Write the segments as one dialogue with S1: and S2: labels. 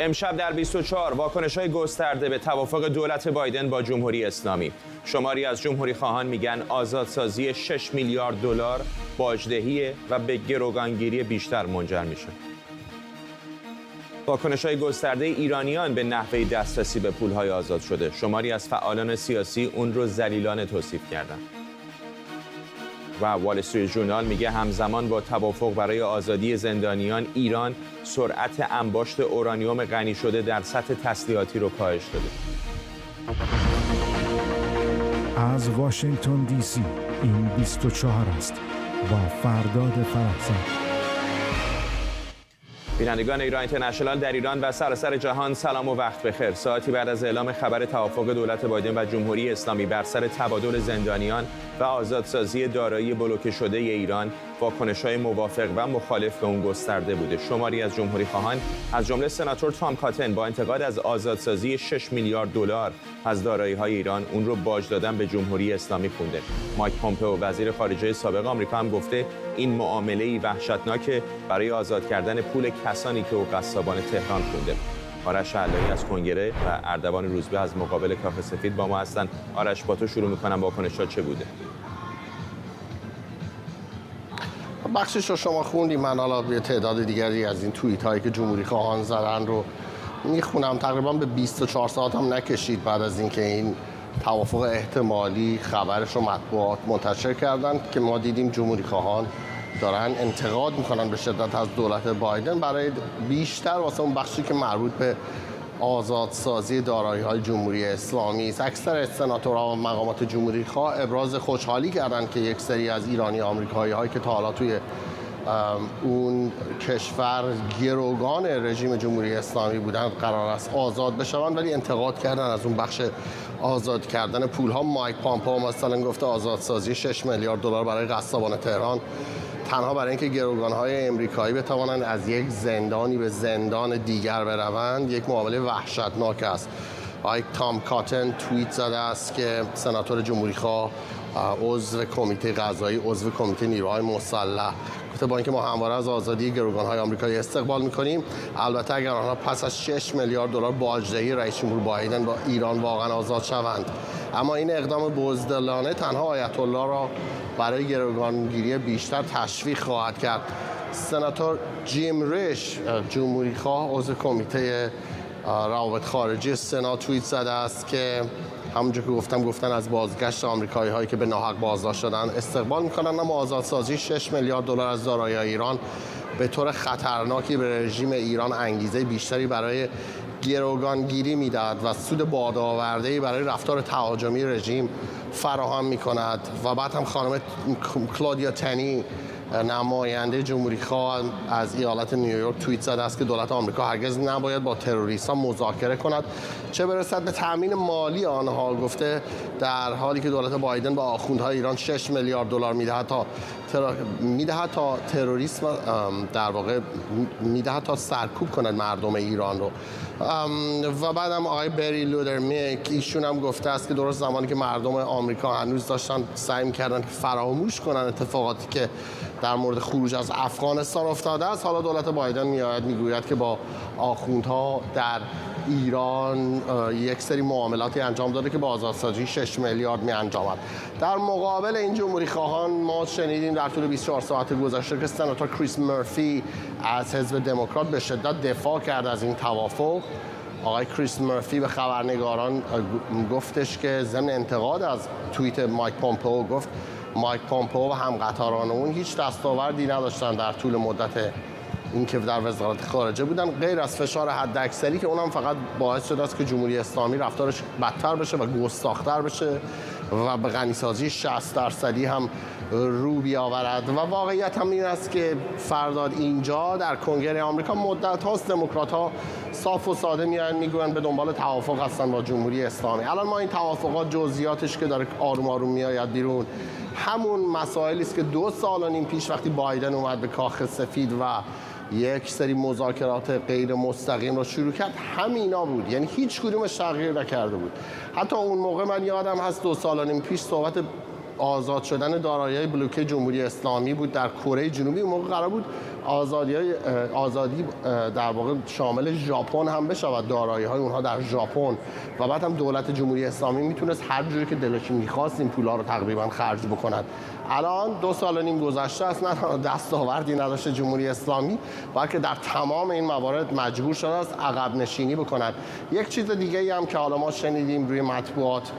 S1: امشب در 24 واکنش‌های گسترده به توافق دولت بایدن با جمهوری اسلامی. شماری از جمهوری خواهان میگن آزادسازی 6 میلیارد دلار باجدهی و به گروگانگیری بیشتر منجر میشه. واکنش‌های گسترده ایرانیان به نحوه دسترسی به پول‌های آزاد شده. شماری از فعالان سیاسی اون رو ذلیلانه توصیف کردن. و وال استریت ژورنال میگه همزمان با توافق برای آزادی زندانیان، ایران سرعت انباشت اورانیوم غنی شده در سطح تسلیحاتی رو کاهش داده.
S2: از واشنگتن دی سی این 24 است با فرداد فرحزاد.
S1: بینندگان ایران اینترنشنال در ایران و سراسر جهان سلام و وقت بخیر. ساعتی بعد از اعلام خبر توافق دولت بایدن و جمهوری اسلامی بر سر تبادل زندانیان و آزادسازی دارایی بلوکه شده ایران، واکنش‌های موافق و مخالف به اون گسترده بوده. شماری از جمهوری خواهان از جمله سناتور تام کاتن با انتقاد از آزادسازی 6 میلیارد دلار از دارایی‌های ایران اون رو باج دادن به جمهوری اسلامی خونده. مایک پومپئو وزیر خارجه سابق آمریکا هم گفته این معامله‌ای وحشتناک برای آزاد کردن پول کسانی که او قصابان تهران خونده. آرش علایی از کنگره و اردوان روزبه از مقابل کاخ سفید با ما هستن. آرش، با تو شروع می‌کنم. واکنش‌ها چه بوده؟
S3: بخشش رو شما خوندیم. من حالا یه تعداد دیگری از این توییت هایی که جمهوری خواهان زدن رو میخونم. تقریبا به 24 ساعت هم نکشید بعد از اینکه این توافق احتمالی خبرش رو مطبوعات منتشر کردن که ما دیدیم جمهوری خواهان دارن انتقاد میکنن به شدت از دولت بایدن برای بیشتر واسه اون بخشی که مربوط به آزادسازی دارایی‌های جمهوری اسلامی است. اکثر سناتورها و مقامات جمهوری خواه ابراز خوشحالی کردند که یک سری از ایرانی آمریکایی‌هایی که تا حالا توی اون کشور گروگان رژیم جمهوری اسلامی بودن قرار است آزاد بشوند، ولی انتقاد کردن از اون بخش آزاد کردن پول‌ها. مایک پومپئو مثلا گفته آزادسازی 6 میلیارد دلار برای قصابان تهران تنها برای اینکه گروگان‌های امریکایی بتوانند از یک زندانی به زندان دیگر بروند یک معامله وحشتناک است. آقای تام کاتن توییت زده است که سناتور جمهوری‌خواه، عضو کمیته قضایی، عضو کمیته نیروهای مسلح، گفته با اینکه ما همواره از آزادی گروگان‌های آمریکایی استقبال می‌کنیم، البته اگر آنها پس از 6 میلیارد دلار باجدهی رئیس جمهور بایدن با ایران واقعا آزاد شوند، اما این اقدام بزدلانه تنها آیت الله را برای گروگانگیری بیشتر تشویق خواهد کرد. سناتور جیم ریش، جمهوری‌خواه، عضو کمیته روابط خارجی سنا، توییت زده است که همونجور که گفتن از بازگشت آمریکایی‌هایی که به ناحق بازداشت شدن استقبال می‌کنن، اما آزادسازی 6 میلیارد دلار از دارایی‌های ایران به طور خطرناکی به رژیم ایران انگیزه بیشتری برای گروگانگیری میدهد و سود بادآورده‌ای برای رفتار تهاجمی رژیم فراهم می‌کند. و بعد هم خانم کلودیا تنی، نماینده جمهوری‌خواه از ایالت نیویورک، توییت زده است که دولت آمریکا هرگز نباید با تروریستان مذاکره کند، چه برسد به تامین مالی آنها. گفته در حالی که دولت بایدن به آخوندهای ایران 6 میلیارد دلار میدهد تا تروریسم در واقع میدهد تا سرکوب کند مردم ایران رو. و بعدم آقای بری لودرمیک، ایشون هم گفته است که درست زمانی که مردم آمریکا هنوز داشتن سعی می‌کردن فراموش کنن اتفاقاتی که در مورد خروج از افغانستان افتاده است، حالا دولت بایدن میگوید که با آخوندها در ایران یک سری معاملاتی انجام داده که با آزادسازی 6 میلیارد می انجامد. در مقابل این جمهوری خواهان ما شنیدیم در طول 24 ساعت گذشته که سناتور کریس مرفی از حزب دموکرات به شدت دفاع کرد از این توافق. آقای کریس مرفی به خبرنگاران گفتش که ضمن انتقاد از توییت مایک پومپئو، گفت مایک پومپئو و همقطاران اون هیچ دستاوردی نداشتن در طول مدت اینکه در وزارت خارجه بودن غیر از فشار حداکثری که اونم فقط باعث شده است که جمهوری اسلامی رفتارش بدتر بشه و گستاخ‌تر بشه و به غنیسازی 60% هم رو بیاورد. و واقعیت هم این است که فرداد اینجا در کنگره آمریکا مدت هاست دموکرات‌ها صاف و ساده میان میگوین به دنبال توافق هستن با جمهوری اسلامی. الان ما این توافقات جزئیاتش که داره آروم آروم میآید بیرون، همون مسائلی است که 2 سال و نیم پیش وقتی بایدن اومد به کاخ سفید و یک سری مذاکرات غیر مستقیم رو شروع کرد، همینا بود. یعنی هیچ کدومش تغییر نکرده بود. حتی اون موقع من یادم هست 2 سال و نیم پیش صحبت آزاد شدن دارایی‌های بلوکه جمهوری اسلامی بود در کره جنوبی. اون موقع قرار بود آزادی در واقع شامل ژاپن هم بشود، دارایی‌های اونها در ژاپن، و بعد هم دولت جمهوری اسلامی میتونست هر جوری که دلش می‌خواست این پول‌ها رو تقریبا خرج بکند. الان 2 سال و نیم گذشته است، نه دستاوردی نداشته جمهوری اسلامی، بلکه در تمام این موارد مجبور شده است عقب نشینی بکند. یک چیز دیگه‌ای هم که حالا ما شنیدیم روی مطبوعات،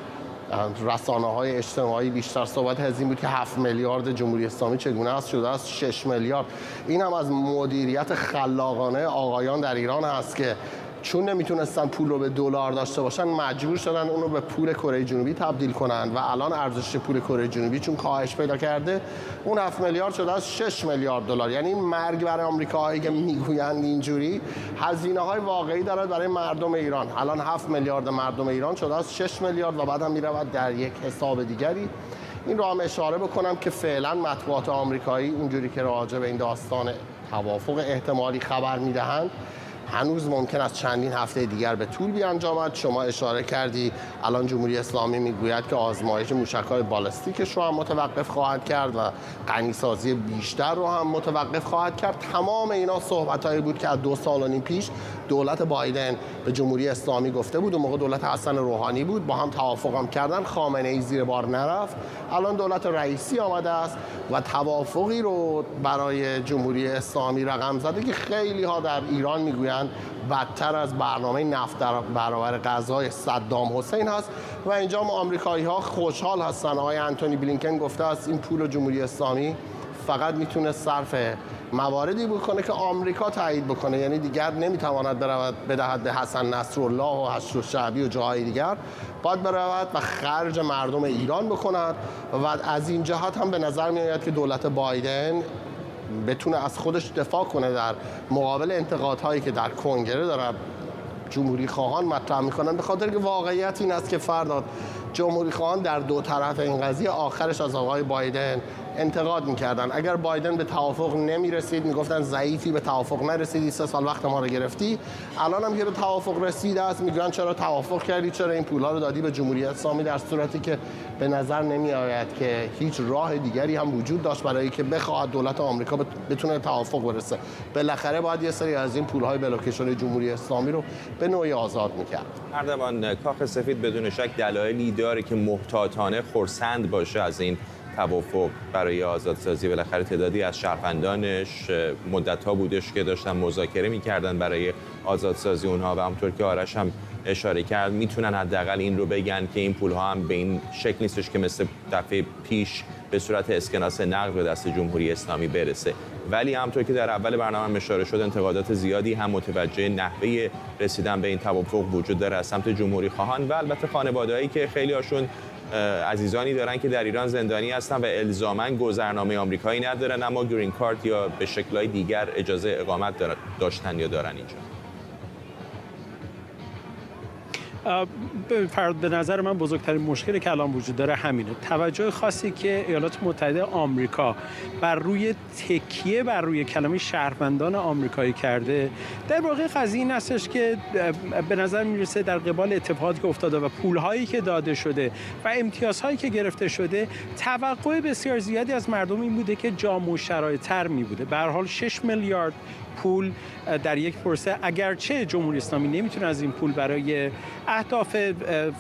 S3: رسانه‌های اجتماعی بیشتر صحبت از این بود که 7 میلیارد جمهوری اسلامی چگونه است شده است 6 میلیارد. این هم از مدیریت خلاقانه آقایان در ایران هست که چون نمیتونستن پول رو به دلار داشته باشن، مجبور شدن اون رو به پول کره جنوبی تبدیل کنن و الان ارزش پول کره جنوبی چون کاهش پیدا کرده، اون 7 میلیارد شده از 6 میلیارد دلار. یعنی مرگ برای آمریکاهایی که میگویند اینجوری، هزینه‌های واقعی داره برای مردم ایران. الان 7 میلیارد مردم ایران شده از 6 میلیارد و بعد هم میرود در یک حساب دیگری. این رو هم اشاره بکنم که فعلا مطبوعات آمریکایی اونجوری که راجع به این داستان توافق احتمالی خبر میدهند، هنوز ممکن است چندین هفته دیگر به طول بیانجامد. شما اشاره کردی الان جمهوری اسلامی میگوید که آزمایش موشک‌های بالستیکش رو هم متوقف خواهد کرد و غنیسازی بیشتر رو هم متوقف خواهد کرد. تمام اینا صحبتایی بود که از 2 سال و نیم پیش دولت بایدن به جمهوری اسلامی گفته بود. اون موقع دولت حسن روحانی بود، با هم توافق هم کردن، خامنه‌ای زیر بار نرفت. الان دولت رئیسی آمده است و توافقی رو برای جمهوری اسلامی رقم زده که خیلی ها در ایران میگویند بدتر از برنامه نفت در برابر غزای صدام حسین هست و اینجا آمریکایی ها خوشحال هستن. آقای انتونی بلینکن گفته است این پول جمهوری اسلامی فقط میتونه صرف مواردی بکنه که آمریکا تایید بکنه، یعنی دیگر نمیتواند برود بدهد به حسن نصرالله و حشد شعبی و جاهای دیگر، باید برود و خرج مردم ایران بکند. و از این جهت هم به نظر میآید که دولت بایدن بتونه از خودش دفاع کنه در مقابل انتقادهایی که در کنگره داره جمهوری خواهان مطرح میکنن، به خاطر که واقعیت این است که فردا جمهوری خواهان در دو طرف این قضیه آخرش از آقای بایدن انتقاد میکردن. اگر بایدن به توافق نمیرسید میگفتن ضعیفی، به توافق نرسیدی، 3 سال وقت ما رو گرفتی. الان هم که به توافق رسیده است میگن چرا توافق کردی، چرا این پولا رو دادی به جمهوری اسلامی، در صورتی که به نظر نمیآید که هیچ راه دیگری هم وجود داشت برای که بخواد دولت آمریکا بتونه توافق برسه. بالاخره باید یه سری از این پولهای بلوکه شده جمهوری اسلامی رو به نوعی آزاد میکرد.
S1: اردوان، کاخ سفید بدون شک دلایلی داره که محتاطانه خرسند باشه از این توافق برای آزادسازی. بالاخره تعدادی از شهروندانش مدت‌ها بودش که داشتن مذاکره می‌کردن برای آزادسازی اونها و همونطور که آرش هم اشاره کرد میتونن حداقل این رو بگن که این پول‌ها هم به این شکل نیستش که مثل دفعه پیش به صورت اسکناس نقد به دست جمهوری اسلامی برسه. ولی همونطور که در اول برنامه اشاره شد انتقادات زیادی هم متوجه نحوه رسیدن به این توافق وجود داره از سمت جمهوری خواهان و البته خانواده‌ای که خیلی هاشون عزیزانی دارن که در ایران زندانی هستن و الزاماً گذرنامه آمریکایی ندارن اما گرین کارت یا به شکل‌های دیگر اجازه اقامت داشتن یا دارن اینجا.
S4: به نظر من بزرگترین مشکلی که الان وجود داره همینه، توجه خاصی که ایالات متحده آمریکا بر روی تکیه بر روی کلمه شهروندان آمریکایی کرده. در واقع قضیه این هستش که به نظر میرسه در قبال اتفاقاتی که افتاده و پولهایی که داده شده و امتیازهایی که گرفته شده، توقع بسیار زیادی از مردم این بوده که جامع و شرایط‌تر می بوده. به هر حال 6 میلیارد پول در یک پروسه، اگرچه جمهوری اسلامی نمیتونه از این پول برای اهداف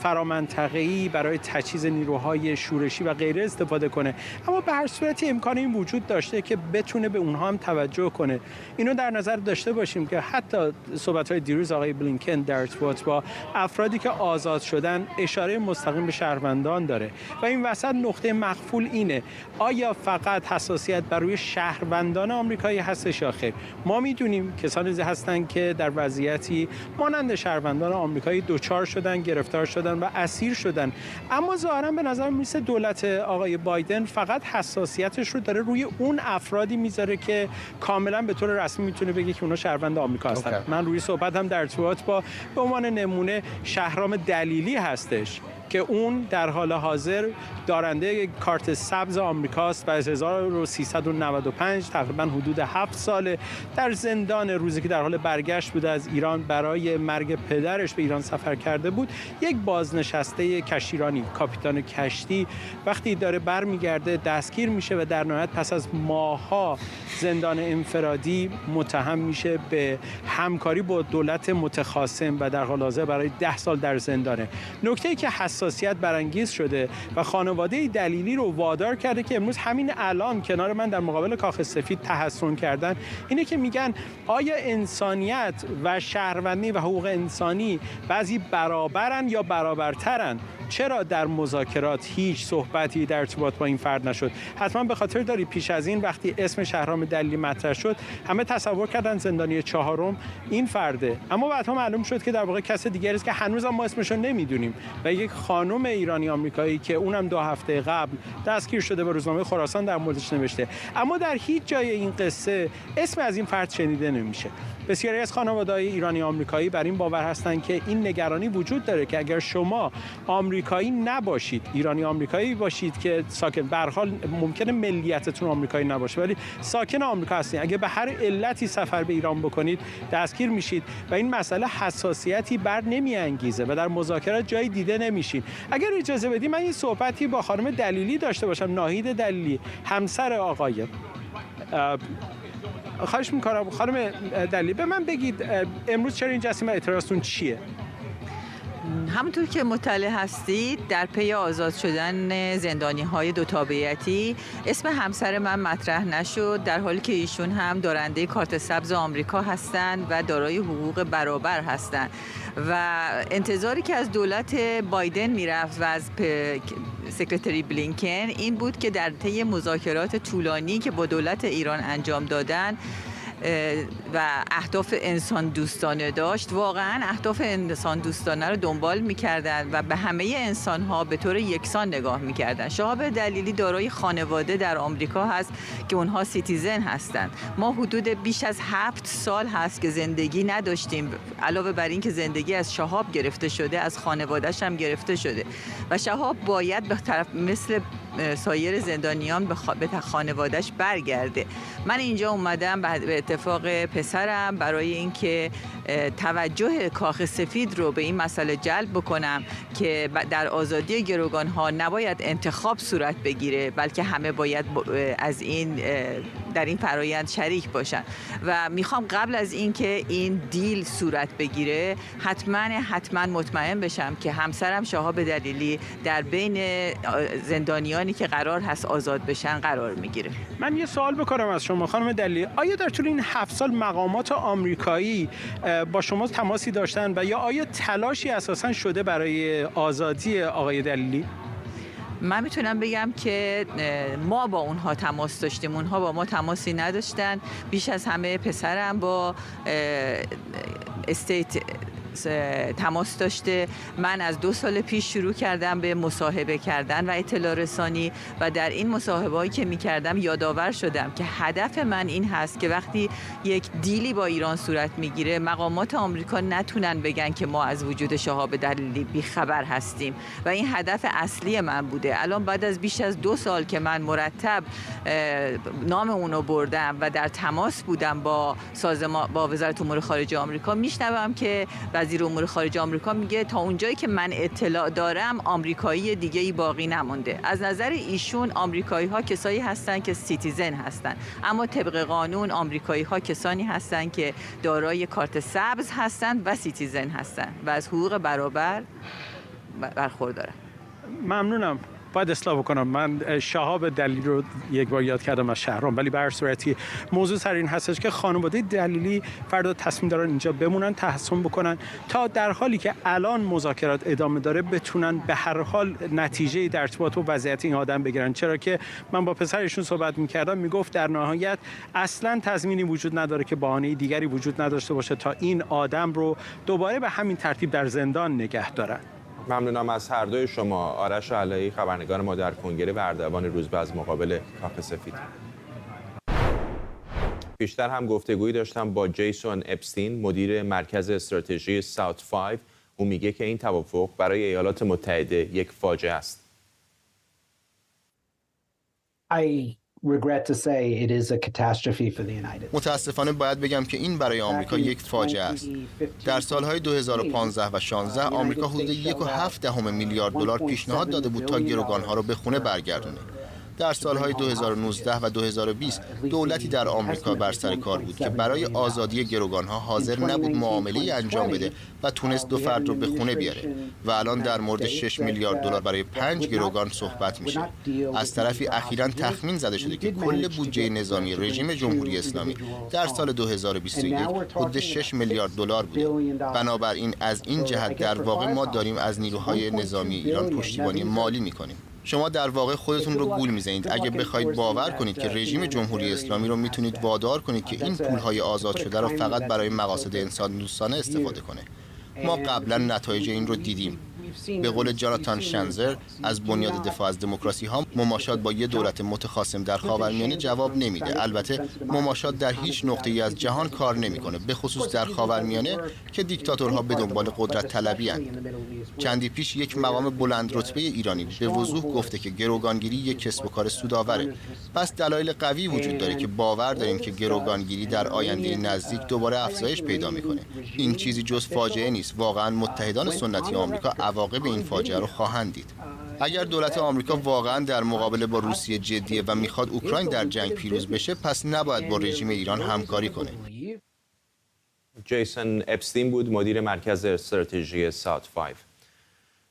S4: فرامنطقه‌ای، برای تجهیز نیروهای شورشی و غیره استفاده کنه، اما به هر صورتی امکان این وجود داشته که بتونه به اونها هم توجه کنه. اینو در نظر داشته باشیم که حتی صحبت‌های دیروز آقای بلینکن در ارتباط با افرادی که آزاد شدن اشاره مستقیم به شهروندان داره و این وسط نقطه مخفول اینه آیا فقط حساسیت بر روی شهروندان آمریکایی هستش یا خیر؟ ما میدونیم کسانی هستن که در وضعیتی مانند شهروندان آمریکایی دوچار شدن، گرفتار شدن و اسیر شدن، اما ظاهرا به نظر میرسه دولت آقای بایدن فقط حساسیتش رو داره روی اون افرادی میذاره که کاملا به طور رسمی میتونه بگه که اونا شهروند آمریکا هستن. من روی صحبتم در ارتباط با به عنوان نمونه شهرام دلیلی هستش که اون در حال حاضر دارنده کارت سبز آمریکاست و از 1395 تقریبا حدود 7 سال در زندان، روزی که در حال برگشت بوده از ایران برای مرگ پدرش به ایران سفر کرده بود. یک بازنشسته کشتیرانی، کاپیتان کشتی، وقتی داره برمیگرده دستگیر میشه و در نهایت پس از ماه‌ها زندان انفرادی متهم میشه به همکاری با دولت متخاصم و در حال حاضر برای 10 سال در زندانه. نکته‌ای که حساسیت برانگیز شده و خانواده دلیلی رو وادار کرده که امروز همین الان کنار من در مقابل کاخ سفید تحسن کردن، اینه که میگن آیا انسانیت و شهروندی و حقوق انسانی بعضی برابرن یا برابرترن؟ چرا در مذاکرات هیچ صحبتی در ارتباط با این فرد نشد؟ حتما به خاطر دارید پیش از این وقتی اسم شهرام دلیلی مطرح شد همه تصور کردن زندانی چهارم این فرده، اما بعدها معلوم شد که در واقع کس دیگری است که هنوز هم ما اسمش رو نمیدونیم و یک خانم ایرانی آمریکایی که اونم 2 هفته قبل دستگیر شده به روزنامه خراسان در موردش نوشته. اما در هیچ جای این قصه اسم از این فرد شنیده نمیشه. بسیاری از خانواده‌های ایرانی آمریکایی بر این باور هستند که این نگرانی وجود داره که اگر شما آمریکایی نباشید، ایرانی آمریکایی باشید که ساکن، به هر حال ممکنه ملیتتون آمریکایی نباشه ولی ساکن آمریکا هستید، اگر به هر علتی سفر به ایران بکنید دستگیر میشید و این مسئله حساسیتی بر نمیانگیزه و در مذاکرات جایی دیده نمیشین. اگر اجازه بدید من این صحبتی با خانم دلیلی داشته باشم، ناهید دلیلی، همسر آقای. خواهش میکنم خانم دلیلی به من بگید امروز چرا این جسیم اعتراضتون چیه؟
S5: همونطور که مطلع هستید در پی آزاد شدن زندانی‌های 2 تابعیتی اسم همسر من مطرح نشد، در حالی که ایشون هم دارنده کارت سبز آمریکا هستند و دارای حقوق برابر هستند و انتظاری که از دولت بایدن میرفت و از سکرتری بلینکن این بود که در طی مذاکرات طولانی که با دولت ایران انجام دادن و اهداف انسان دوستانه داشت، واقعا اهداف انسان دوستانه رو دنبال می‌کردند و به همه انسان‌ها به طور یکسان نگاه می‌کردند. شهاب دلیلی دارای خانواده در آمریکا هست که اونها سیتیزن هستند. ما حدود بیش از 7 سال هست که زندگی نداشتیم، علاوه بر این که زندگی از شهاب گرفته شده از خانواده‌اش هم گرفته شده و شهاب باید به طرف مثل سایر زندانیان به خانواده‌اش برگرده. من اینجا اومدم به اتفاق پسرم برای اینکه توجه کاخ سفید رو به این مسئله جلب بکنم که در آزادی گروگان‌ها نباید انتخاب صورت بگیره، بلکه همه باید از این در این فرایند شریک باشن و میخوام قبل از اینکه این دیل صورت بگیره حتما مطمئن بشم که همسرم شهاب دلیلی در بین زندانیانی که قرار هست آزاد بشن قرار میگیره.
S4: من یه سوال بکنم از شما خانم دلیلی، آیا در طول این 7 سال مقامات آمریکایی با شما تماسی داشتن و یا آیا تلاشی اساساً شده برای آزادی آقای دلیلی؟
S5: من میتونم بگم که ما با اونها تماس داشتیم، اونها با ما تماسی نداشتن. بیش از همه پسرم با استیت تماس داشته. من از 2 سال پیش شروع کردم به مصاحبه کردن و اطلاع رسانی و در این مصاحبه‌هایی که می‌کردم یادآور شدم که هدف من این هست که وقتی یک دیلی با ایران صورت میگیره مقامات آمریکا نتونن بگن که ما از وجود شهاب دلیلی بیخبر هستیم و این هدف اصلی من بوده. الان بعد از بیش از 2 سال که من مرتب نام اونو بردم و در تماس بودم با وزارت امور خارجه آمریکا، میشنوم که وزیر امور خارجه آمریکا میگه تا اونجایی که من اطلاع دارم آمریکایی دیگه‌ای باقی نمونده. از نظر ایشون آمریکایی‌ها کسایی هستن که سیتیزن هستن، اما طبق قانون آمریکایی‌ها کسانی هستن که دارای کارت سبز هستن و سیتیزن هستن و از حقوق برابر برخوردارن.
S4: ممنونم. باید اصلاح بکنم، من شهاب دلیلی رو یک بار یاد کردم از شهرام، ولی به هر صورتی موضوع سر این هستش که خانواده دلیلی فردا تصمیم دارن اینجا بمونن، تحسن بکنن تا در حالی که الان مذاکرات ادامه داره بتونن به هر حال نتیجه در ارتباط با وضعیت این آدم بگیرن. چرا که من با پسرشون صحبت می‌کردم، میگفت در نهایت اصلاً تضمینی وجود نداره که بهانه دیگری وجود نداشته باشه تا این آدم رو دوباره به همین ترتیب در زندان نگه دارن.
S1: ممنونم از هر دوی شما. آرش علایی، خبرنگار ما در کنگره و اردوان روزبه از مقابل کاخ سفید. بیشتر هم گفتگویی داشتم با جیسون اپستین، مدیر مرکز استراتژی ساوت 5. او میگه که این توافق برای ایالات متحده یک فاجعه است.
S6: متاسفانه باید بگم که این برای آمریکا یک فاجعه است. در سالهای 2015 و 16 آمریکا حدود 1.7 میلیارد دلار پیشنهاد داده بود تا گروگانها را به خونه برگردونه. در سالهای 2019 و 2020 دولتی در آمریکا بر سر کار بود که برای آزادی گروگانها حاضر نبود معامله‌ای انجام بده و تونست 2 فرد رو به خونه بیاره و الان در مورد 6 میلیارد دلار برای 5 گروگان صحبت میشه. از طرفی اخیراً تخمین زده شده که کل بودجه نظامی رژیم جمهوری اسلامی در سال 2021 حدود 6 میلیارد دلار بوده. بنابراین از این جهت در واقع ما داریم از نیروهای نظامی ایران پشتیبانی مالی میکنیم. شما در واقع خودتون رو گول میزنید اگه بخواید باور کنید که رژیم جمهوری اسلامی رو میتونید وادار کنید که این پولهای آزاد شده رو فقط برای مقاصد انسان دوستانه استفاده کنه. ما قبلا نتایج این رو دیدیم. به قول جاناتان شنزر از بنیاد دفاع از دموکراسی ها، مماشات با یک دولت متخاصم در خاورمیانه جواب نمیده. البته مماشات در هیچ نقطه‌ای از جهان کار نمیکنه، به خصوص در خاورمیانه که دیکتاتورها به دنبال قدرت طلبی اند. چندی پیش یک مقام بلند رتبه ایرانی به وضوح گفته که گروگانگیری یک کسب و کار سودآوره. پس دلایل قوی وجود داره که باور داریم که گروگانگیری در آینده نزدیک دوباره افزایش پیدا میکنه. این چیزی جز فاجعه نیست. واقعا متحدان سنتی آمریکا عواقب این فاجعه رو خواهند دید. اگر دولت آمریکا واقعا در مقابله با روسیه جدیه و میخواد اوکراین در جنگ پیروز بشه، پس نباید با رژیم ایران همکاری کنه.
S1: جیسون اپستین بود، مدیر مرکز استراتژی ساوت 5.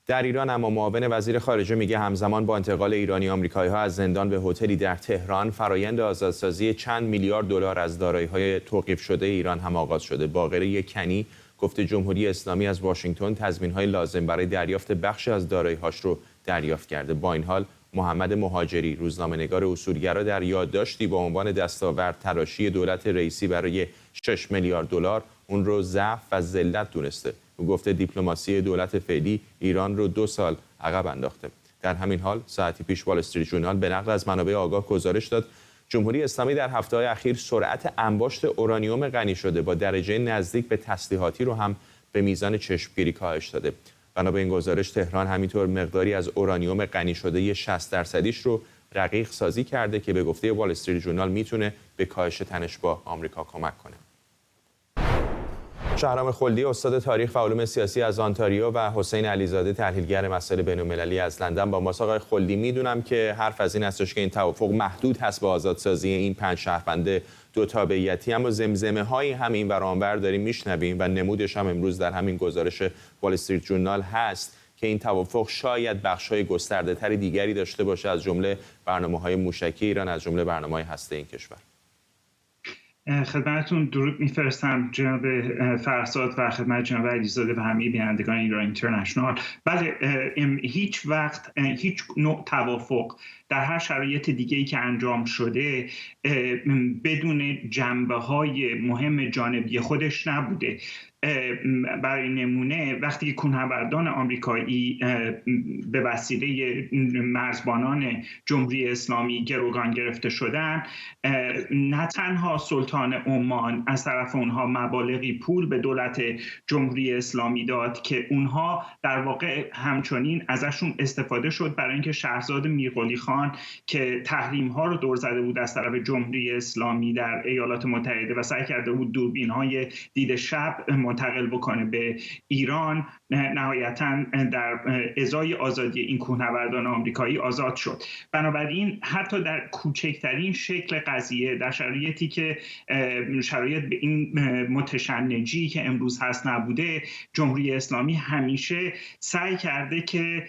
S1: در ایران اما معاون وزیر خارجه میگه همزمان با انتقال ایرانی آمریکایی‌ها از زندان به هتلی در تهران، فرایند آزادسازی چند میلیارد دلار از دارایی‌های توقیف شده ایران هم آغاز شده. باقر کنی گفته جمهوری اسلامی از واشنگتن تضمین‌های لازم برای دریافت بخشی از دارایی‌هاش رو دریافت کرده. با این حال محمد مهاجری، روزنامه‌نگار اصولگرا، در یادداشتی با عنوان دستاورد تراشی دولت رئیسی برای 6 میلیارد دلار اون رو ضعف و ذلت دونسته. او گفته دیپلماسی دولت فعلی ایران رو 2 سال عقب انداخته. در همین حال ساعتی پیش وال استریت ژورنال به نقل از منابع آگاه گزارش داد جمهوری اسلامی در هفته‌های اخیر سرعت انباشت اورانیوم غنی شده با درجه نزدیک به تسلیحاتی رو هم به میزان چشمگیری کاهش داده. بنا به این گزارش تهران همینطور مقداری از اورانیوم غنی شده 60% رو رقیق سازی کرده که به گفته وال استریت ژورنال میتونه به کاهش تنش با آمریکا کمک کنه. شهرام خلدی، استاد تاریخ و علوم سیاسی از آنتاریو، و حسین علیزاده، تحلیلگر مسائل بین‌المللی از لندن با ماست. آقای خلدی، میدونم که حرف از این هستش که این توافق محدود هست به آزادسازی این 5 شهروند 2 تابعیتی، اما زمزمه هایی هم این ور آنور داریم میشنویم و نمودش هم امروز در همین گزارش وال استریت ژورنال هست که این توافق شاید بخش‌های گسترده‌تری دیگری داشته باشه، از جمله برنامه‌های موشکی ایران، از جمله برنامه‌های هسته این کشور.
S7: خدمتتون درود میفرستم جناب فرزاد و خدمت جناب علیزاده و همه بینندگان ایران اینترنشنال. بله، هیچ وقت هیچ نوع توافق در هر شرایط دیگه‌ای که انجام شده بدون جنبه‌های مهم جانبی خودش نبوده. برای نمونه وقتی که کوهنوردان آمریکایی به وسیله مرزبانان جمهوری اسلامی گروگان گرفته شدن، نه تنها سلطان عمان از طرف اونها مبالغی پول به دولت جمهوری اسلامی داد که اونها در واقع همچنین ازشون استفاده شد برای اینکه شهرزاد میرقلی خان که تحریم ها رو دور زده بود از طرف جمهوری اسلامی در ایالات متحده و سعی کرده بود دوربین های دید شب منتقل بکنه به ایران، نهایتاً در ازای آزادی این کوهنوردان آمریکایی آزاد شد. بنابراین حتی در کوچکترین شکل قضیه، در شرایطی که شرایط به این متشنجی که امروز هست نبوده، جمهوری اسلامی همیشه سعی کرده که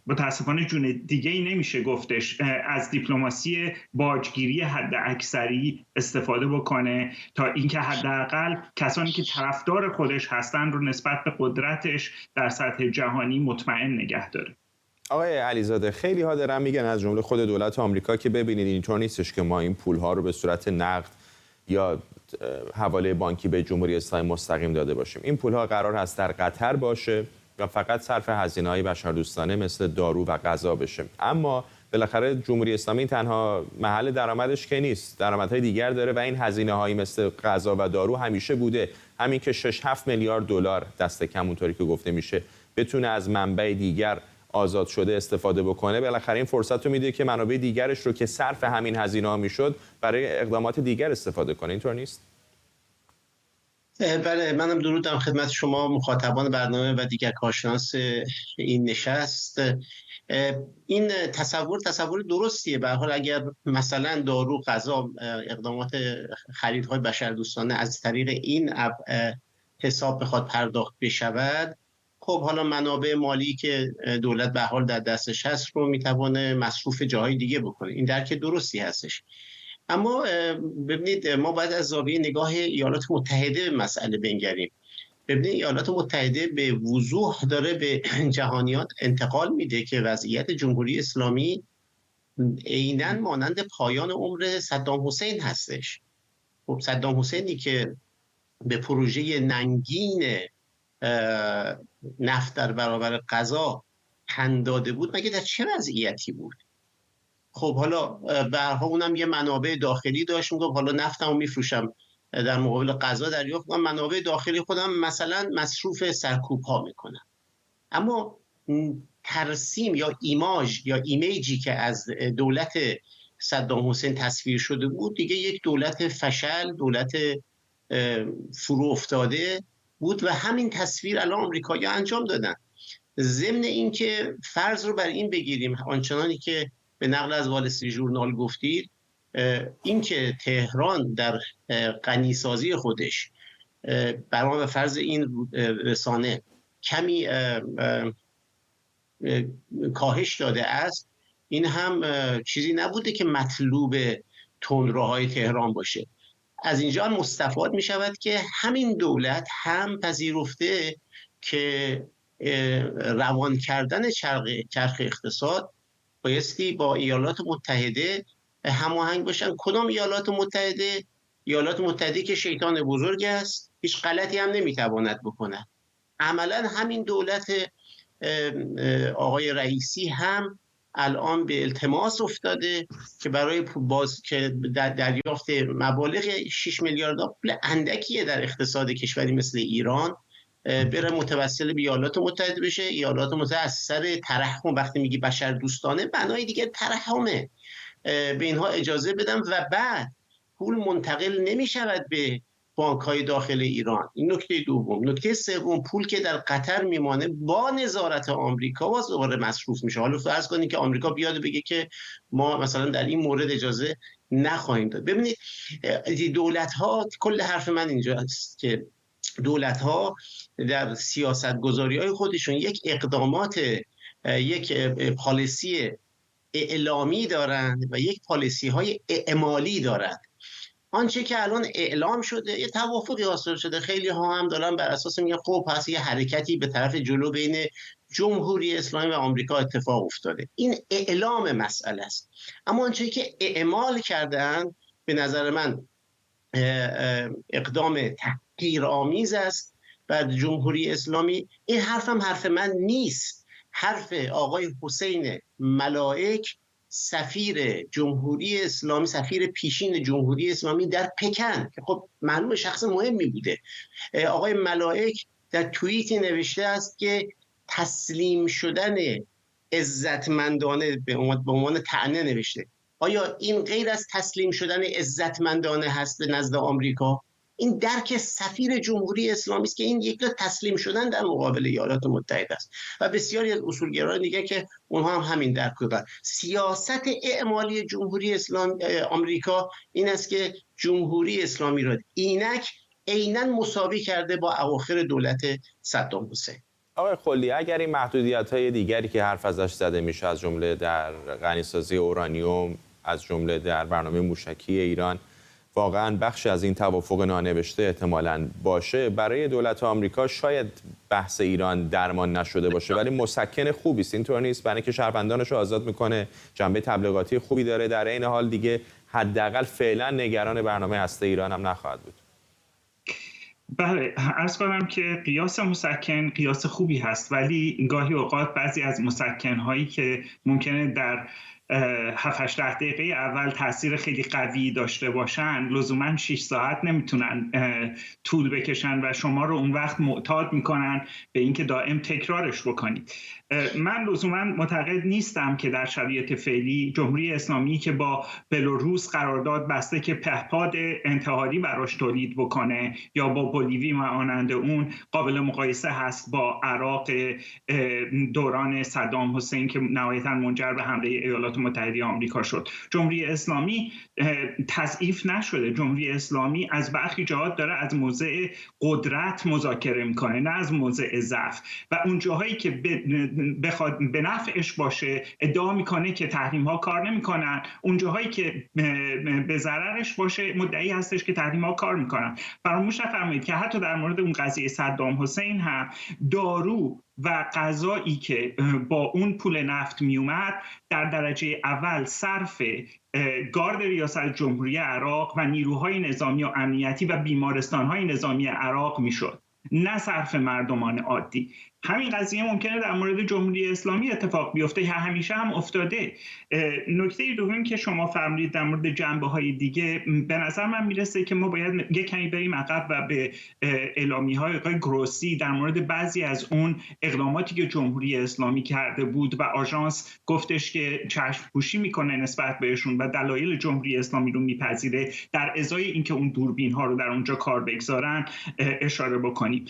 S7: متاسفانه جون دیگه ای نمیشه گفتش، از دیپلماسی باجگیری حد اکثری استفاده بکنه تا اینکه حداقل کسانی که طرفدار خودش هستن رو نسبت به قدرتش در سطح جهانی مطمئن نگه داره.
S1: آقای علیزاده، خیلی ها دارن میگن از جمله خود دولت آمریکا که ببینید اینطور نیستش که ما این پولها رو به صورت نقد یا حواله بانکی به جمهوری اسلامی مستقیم داده باشیم. این پولها قرار هست در قطر باشه و فقط صرف هزینه‌های بشردوستانه مثل دارو و غذا بشه. اما بالاخره جمهوری اسلامی تنها محل درآمدش که نیست، درآمدهای دیگر داره و این هزینه‌هایی مثل غذا و دارو همیشه بوده. همین که 6-7 میلیارد دلار دست کم اونطوری که گفته میشه بتونه از منبع دیگر آزاد شده استفاده بکنه، بالاخره این فرصت رو میده که منابع دیگرش رو که صرف همین هزینه ها میشد برای اقدامات دیگر استفاده کنه. اینطور نیست؟
S8: بله، منم درودم خدمت شما مخاطبان برنامه و دیگر کارشناس این نشست. این تصور درستیه. به هر حال اگر مثلا دارو، غذا، اقدامات خریدهای بشردوستانه از طریق این حساب بخواد پرداخت بشود، خب حالا منابع مالی که دولت به حال در دستش هست رو میتونه مصروف جاهای دیگه بکنه. این درک درستی هستش. اما ببینید، ما باید از زاویه نگاه ایالات متحده مسئله بنگریم. ببینید، ایالات متحده به وضوح داره به جهانیان انتقال میده که وضعیت جمهوری اسلامی عیناً مانند پایان عمر صدام حسین هستش. خب صدام حسینی که به پروژه ننگین نفت در برابر غذا تن داده بود، مگه در چه وضعیتی بود؟ خب حالا برها اونم یه منابع داخلی داشت، میگم حالا نفتمو میفروشم در مقابل غذا دریافت کنم، منابع داخلی خودم مثلا مصروف سرکوب ها میکنم. اما ترسیم یا ایمیجی که از دولت صدام حسین تصویر شده بود دیگه یک دولت فشل، دولت فرو افتاده بود و همین تصویر الان آمریکایی‌ها انجام دادن. ضمن این که فرض رو بر این بگیریم آنچنانی که به نقل از وال استریت ژورنال گفتید، این که تهران در غنیسازی خودش بر فرض این رسانه کمی کاهش داده است، این هم چیزی نبوده که مطلوب تندروهای تهران باشه. از اینجا هم مستفاد می شود که همین دولت هم پذیرفته که روان کردن چرخ اقتصاد بایستی با ایالات متحده هماهنگ باشن. کدام ایالات متحده؟ ایالات متحده که شیطان بزرگ است، هیچ غلطی هم نمیتواند بکنه. عملا همین دولت آقای رئیسی هم الان به التماس افتاده که برای دریافت مبالغ 6 میلیارد پول اندکیه در اقتصاد کشوری مثل ایران بره متوسل به ایالات متحده بشه. ایالات متحده از سر ترحم، وقتی میگی بشر دوستانه معنای دیگه ترحمه، به اینها اجازه بدم و بعد پول منتقل نمیشود به بانک‌های داخل ایران. این نکته دوم. نکته سوم، پول که در قطر میمانه با نظارت آمریکا باز دوباره مصروف میشه. حالا فرض کنید که آمریکا بیاد بگه که ما مثلا در این مورد اجازه نخواهیم داد. ببینید، دولت‌ها، کل حرف من اینجا است که دولت‌ها در سیاست‌گذاری‌های خودشون یک اقدامات، یک پالیسی اعلامی دارند و یک پالیسی‌های اعمالی دارند. آنچه که الان اعلام شده یه توافقی حاصل شده، خیلی ها هم دارن بر اساس میگن خب پس یه حرکتی به طرف جلو بین جمهوری اسلامی و آمریکا اتفاق افتاده. این اعلام مسئله است. اما آنچه که اعمال کردن به نظر من اقدام تحقیرآمیز است بر جمهوری اسلامی. این حرفم حرف من نیست، حرف آقای حسین ملائک، سفیر جمهوری اسلامی، سفیر پیشین جمهوری اسلامی در پکن، که خب معلوم شخص مهمی بوده. آقای ملائک در توییتی نوشته است که تسلیم شدن عزتمندانه به عنوان طعنه نوشته. آیا این غیر از تسلیم شدن عزتمندانه هست به نزد آمریکا؟ این درک سفیر جمهوری اسلامی است که این یک تسلیم شدن در مقابل ایالات متحده است و بسیاری از اصولگرایان دیگه که اونها هم همین درک دارن. سیاست اعمالی جمهوری اسلامی آمریکا این است که جمهوری اسلامی را عیناً مساوی کرده با اواخر دولت صدام حسین.
S1: آقای خلی، اگر این محدودیت‌های دیگری که حرف ازش زده میشه، از جمله در غنیسازی اورانیوم، از جمله در برنامه موشکی ایران، واقعا بخش از این توافق نانوشته احتمالاً باشه، برای دولت آمریکا شاید بحث ایران درمان نشده باشه ولی مسکن خوبی است. اینطور نیست؟ برای اینکه شهروندانش رو آزاد میکنه، جنبه تبلیغاتی خوبی داره، در این حال دیگه حداقل فعلا نگران برنامه هسته ایران هم نخواهد بود.
S7: بله، عرض کنم که قیاس مسکن قیاس خوبی هست، ولی گاهی اوقات بعضی از مسکن‌هایی که ممکنه در 7-8 دقیقه اول تاثیر خیلی قوی داشته باشن، لزوما 6 ساعت نمیتونن طول بکشن و شما رو اون وقت معتاد میکنن به اینکه دائم تکرارش بکنید. من لزوما معتقد نیستم که در شرایط فعلی جمهوری اسلامی که با بلاروس قرارداد بسته که پهپاد انتحاری براش تولید بکنه یا با بولیوی و مانند اون قابل مقایسه هست با عراق دوران صدام حسین که نهایتاً منجر به حمله ایالات متحده آمریکا شد. جمهوری اسلامی تضعیف نشده. جمهوری اسلامی از برخی جهات داره از موضع قدرت مذاکره میکنه، نه از موضع ضعف، و اون جاهایی که بخواد به نفعش باشه ادعا میکنه که تحریم ها کار نمیکنن، اون جاهایی که به ضررش باشه مدعی هستش که تحریم ها کار میکنن. فراموش نفرمایید که حتی در مورد اون قضیه صدام حسین هم دارو و غذایی که با اون پول نفت میومد در درجه اول صرف گارد ریاست جمهوری عراق و نیروهای نظامی و امنیتی و بیمارستانهای نظامی عراق میشد، نه صرف مردمان عادی. همین قضیه ممکنه در مورد جمهوری اسلامی اتفاق بیفته، همیشه هم افتاده. نکته دوم که شما فرمودید در مورد جنبه‌های دیگه، به نظر من میرسه که ما باید یک کمی بریم عقب و به اعلامیه‌های آقای گروسی در مورد بعضی از اون اقداماتی که جمهوری اسلامی کرده بود و آژانس گفتش که چشم‌پوشی میکنه نسبت بهشون و دلایل جمهوری اسلامی رو میپذیره، در ازای اینکه اون دوربین‌ها رو در اونجا کار بگذارن اشاره بکنیم.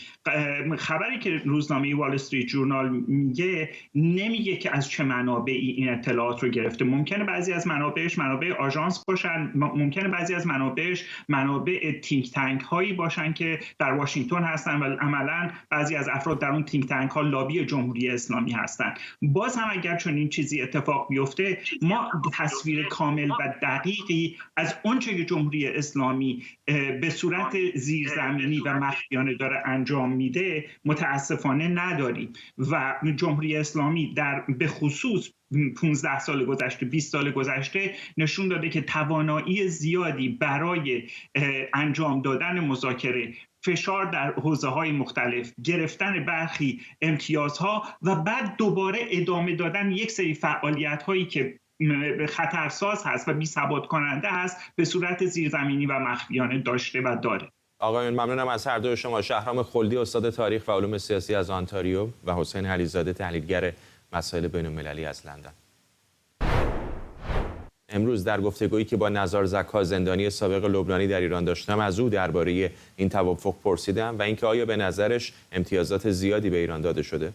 S7: خبری که روزنامه وال استریت جورنال میگه نمیگه که از چه منابعی این اطلاعات رو گرفته. ممکنه بعضی از منابعش منابع آژانس باشن، ممکنه بعضی از منابعش منابع تینک تانک هایی باشن که در واشنگتن هستن و عملاً بعضی از افراد در اون تینک تانک ها لابی جمهوری اسلامی هستن. باز هم اگر چنین چیزی اتفاق بیفته، ما تصویر کامل و دقیقی از اونچه که جمهوری اسلامی به صورت زیرزمینی و مخفیانه داره انجام میده متاسفانه نداریم و جمهوری اسلامی به خصوص 15 سال گذشته 20 سال گذشته نشون داده که توانایی زیادی برای انجام دادن مذاکره، فشار در حوزه‌های مختلف، گرفتن برخی امتیازها و بعد دوباره ادامه دادن یک سری فعالیت‌هایی که خطرساز هست و بی‌ثبات کننده هست به صورت زیرزمینی و مخفیانه داشته و داره.
S1: آقایون ممنونم از هر دوی شما. شهرام خلدی استاد تاریخ و علوم سیاسی از آنتاریو و حسین علیزاده تحلیلگر مسائل بین‌المللی از لندن. امروز در گفتگویی که با نزار زکا زندانی سابق لبنانی در ایران داشتم از او درباره این توافق پرسیدم و اینکه آیا به نظرش امتیازات زیادی به ایران داده شده؟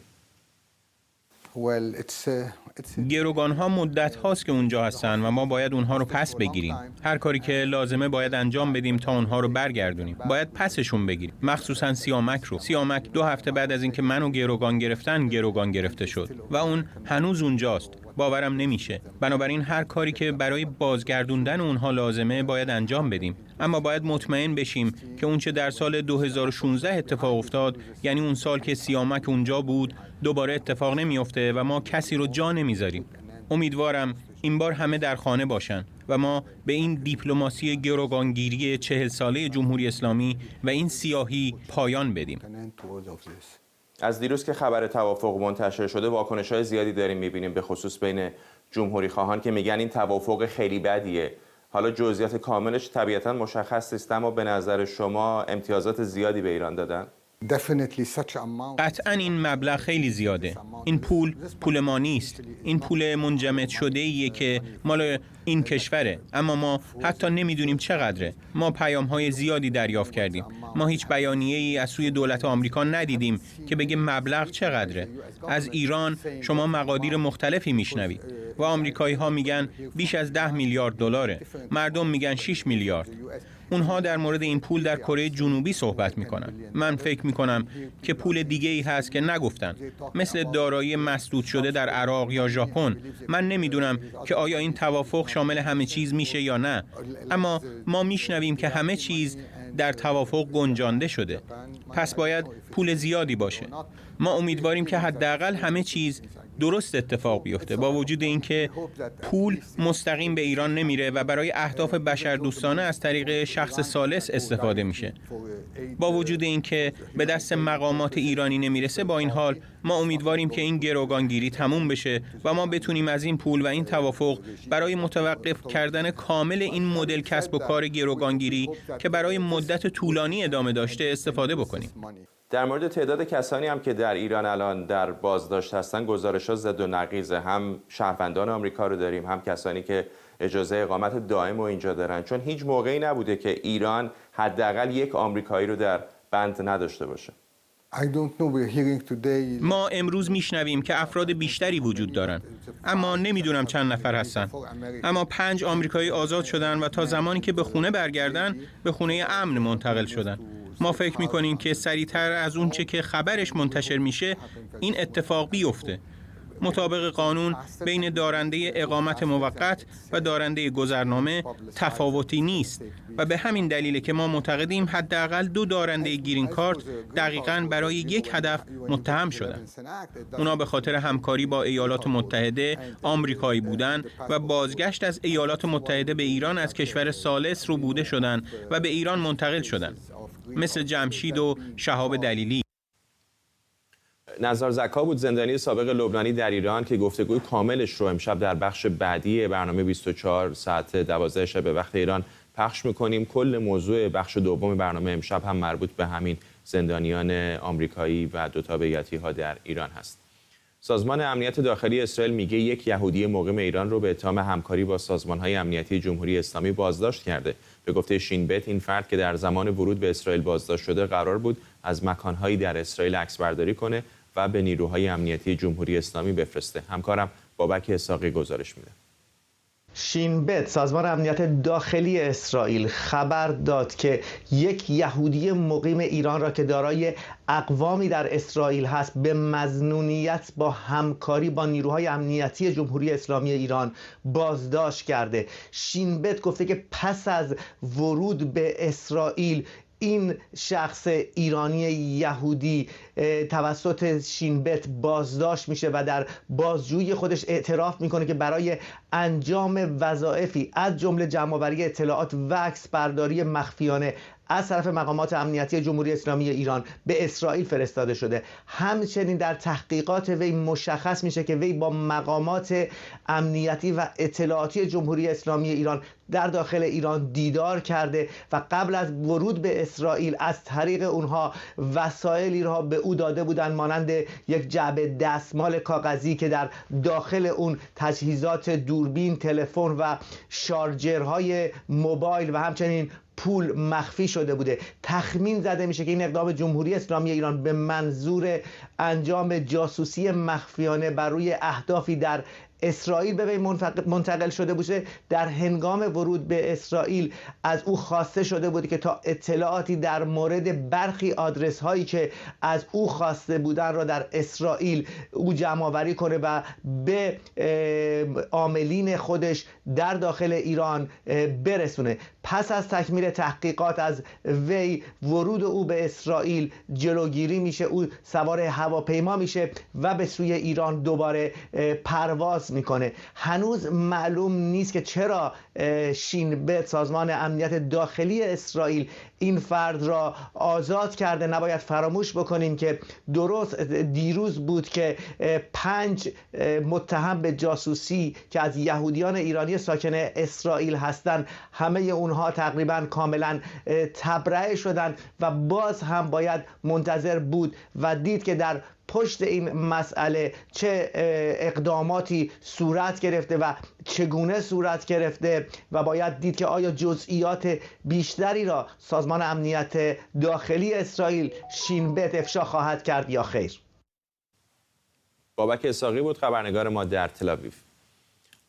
S9: گروگان‌ها مدت هاست که اونجا هستن و ما باید اونها رو پس بگیریم. هر کاری که لازمه باید انجام بدیم تا اونها رو برگردونیم. باید پسشون بگیریم. مخصوصا سیامک رو. سیامک 2 هفته بعد از اینکه منو گروگان گرفته شد و اون هنوز اونجاست. باورم نمیشه. بنابراین هر کاری که برای بازگردوندن اونها لازمه باید انجام بدیم. اما باید مطمئن بشیم که اونچه در سال 2016 اتفاق افتاد، یعنی اون سال که سیامک اونجا بود، دوباره اتفاق نمیفته و ما کسی رو جا نمیذاریم. امیدوارم این بار همه در خانه باشن و ما به این دیپلماسی گروگانگیری 40 ساله جمهوری اسلامی و این سیاهی پایان بدیم.
S1: از دیروز که خبر توافق منتشر شده واکنش‌های زیادی داریم می‌بینیم، به خصوص بین جمهوری خواهان که میگن این توافق خیلی بدیه. حالا جزئیات کاملش طبیعتاً مشخص نیست، اما به نظر شما امتیازات زیادی به ایران دادن؟
S9: قطعاً این مبلغ خیلی زیاده. این پول ما نیست. این پول منجمد شده ایه که مال این کشوره، اما ما حتی نمیدونیم چقدره. ما پیام‌های زیادی دریافت کردیم. ما هیچ بیانیه‌ای از سوی دولت آمریکا ندیدیم که بگه مبلغ چقدره. از ایران شما مقادیر مختلفی میشنوید و آمریکایی‌ها میگن بیش از 10 میلیارد دلاره. مردم میگن 6 میلیارد. اونها در مورد این پول در کره جنوبی صحبت میکنن. من فکر میکنم که پول دیگه ای هست که نگفتن، مثل دارایی مسدود شده در عراق یا ژاپن. من نمیدونم که آیا این توافق شامل همه چیز میشه یا نه، اما ما میشنویم که همه چیز در توافق گنجانده شده. پس باید پول زیادی باشه. ما امیدواریم که حداقل همه چیز درست اتفاق بیفته، با وجود اینکه پول مستقیم به ایران نمیره و برای اهداف بشردوستانه از طریق شخص ثالث استفاده میشه. با وجود اینکه به دست مقامات ایرانی نمیرسه، با این حال ما امیدواریم که این گروگانگیری تموم بشه و ما بتونیم از این پول و این توافق برای متوقف کردن کامل این مدل کسب و کار گروگانگیری که برای مدت طولانی ادامه داشته استفاده بکنیم.
S1: در مورد تعداد کسانی هم که در ایران الان در بازداشت هستن، گزارش‌ها زد و نقیضه. هم شهروندان آمریکا رو داریم، هم کسانی که اجازه اقامت دائم رو اینجا دارن، چون هیچ موقعی نبوده که ایران حداقل یک آمریکایی رو در بند نداشته باشه.
S9: ما امروز میشنویم که افراد بیشتری وجود دارن، اما نمیدونم چند نفر هستن. اما 5 آمریکایی آزاد شدن و تا زمانی که به خونه برگردن به خونه امن منتقل شدن. ما فکر میکنیم که سریعتر از اون چه که خبرش منتشر میشه این اتفاق بیفته. مطابق قانون بین دارنده اقامت موقت و دارنده گذرنامه تفاوتی نیست و به همین دلیله که ما معتقدیم حداقل 2 دارنده گرین کارت دقیقاً برای یک هدف متهم شدن. اونا به خاطر همکاری با ایالات متحده آمریکایی بودن و بازگشت از ایالات متحده به ایران از کشور ثالث رو بوده شدن و به ایران منتقل شدن، مثل جمشید و شهاب دلیلی.
S1: نزار زکا بود، زندانی سابق لبنانی در ایران، که گفتگوی کاملش رو امشب در بخش بعدی برنامه 24 ساعت 12 شب به وقت ایران پخش میکنیم. کل موضوع بخش دوم برنامه امشب هم مربوط به همین زندانیان آمریکایی و دو تابعیتی ها در ایران هست. سازمان امنیت داخلی اسرائیل میگه یک یهودی مقیم ایران رو به اتهام همکاری با سازمان‌های امنیتی جمهوری اسلامی بازداشت کرده. به گفته شین بت، این فرد که در زمان ورود به اسرائیل بازداشت شده قرار بود از مکان‌هایی در اسرائیل عکسبرداری کنه و به نیروهای امنیتی جمهوری اسلامی بفرسته. همکارم بابک اسحاقی گزارش میده.
S10: شین بت، سازمان امنیت داخلی اسرائیل، خبر داد که یک یهودی مقیم ایران را که دارای اقوامی در اسرائیل هست به مظنونیت با همکاری با نیروهای امنیتی جمهوری اسلامی ایران بازداشت کرده. شین بت گفته که پس از ورود به اسرائیل این شخص ایرانی یهودی توسط شین بت بازداشت میشه و در بازجویی خودش اعتراف میکنه که برای انجام وظایفی از جمله جمع‌آوری اطلاعات و عکسبرداری مخفیانه از طرف مقامات امنیتی جمهوری اسلامی ایران به اسرائیل فرستاده شده. همچنین در تحقیقات وی مشخص میشه که وی با مقامات امنیتی و اطلاعاتی جمهوری اسلامی ایران در داخل ایران دیدار کرده و قبل از ورود به اسرائیل از طریق اونها وسایلی را به او داده بودند، مانند یک جعبه دستمال کاغذی که در داخل اون تجهیزات دوربین، تلفن و شارژرهای موبایل و همچنین پول مخفی شده بوده. تخمین زده میشه که این اقدام جمهوری اسلامی ایران به منظور انجام جاسوسی مخفیانه بر روی اهدافی در اسرائیل به وی منتقل شده باشه. در هنگام ورود به اسرائیل از او خواسته شده بود که تا اطلاعاتی در مورد برخی آدرس هایی که از او خواسته بودن را در اسرائیل او جمع آوری کنه و به عاملین خودش در داخل ایران برسونه. پس از تکمیل تحقیقات از وی ورود او به اسرائیل جلوگیری میشه. او سوار هواپیما میشه و به سوی ایران دوباره پرواز میکنه. هنوز معلوم نیست که چرا شین بت، سازمان امنیت داخلی اسرائیل، این فرد را آزاد کرده. نباید فراموش بکنیم که درست دیروز بود که 5 متهم به جاسوسی که از یهودیان ایرانی ساکن اسرائیل هستند، همه اونها تقریبا کاملا تبرئه شدند و باز هم باید منتظر بود و دید که در پشت این مسئله چه اقداماتی صورت گرفته و چگونه صورت گرفته و باید دید که آیا جزئیات بیشتری را سازمان امنیت داخلی اسرائیل، شین بت، افشا خواهد کرد یا خیر.
S1: بابک اسحاقی بود، خبرنگار ما در تل‌آویو.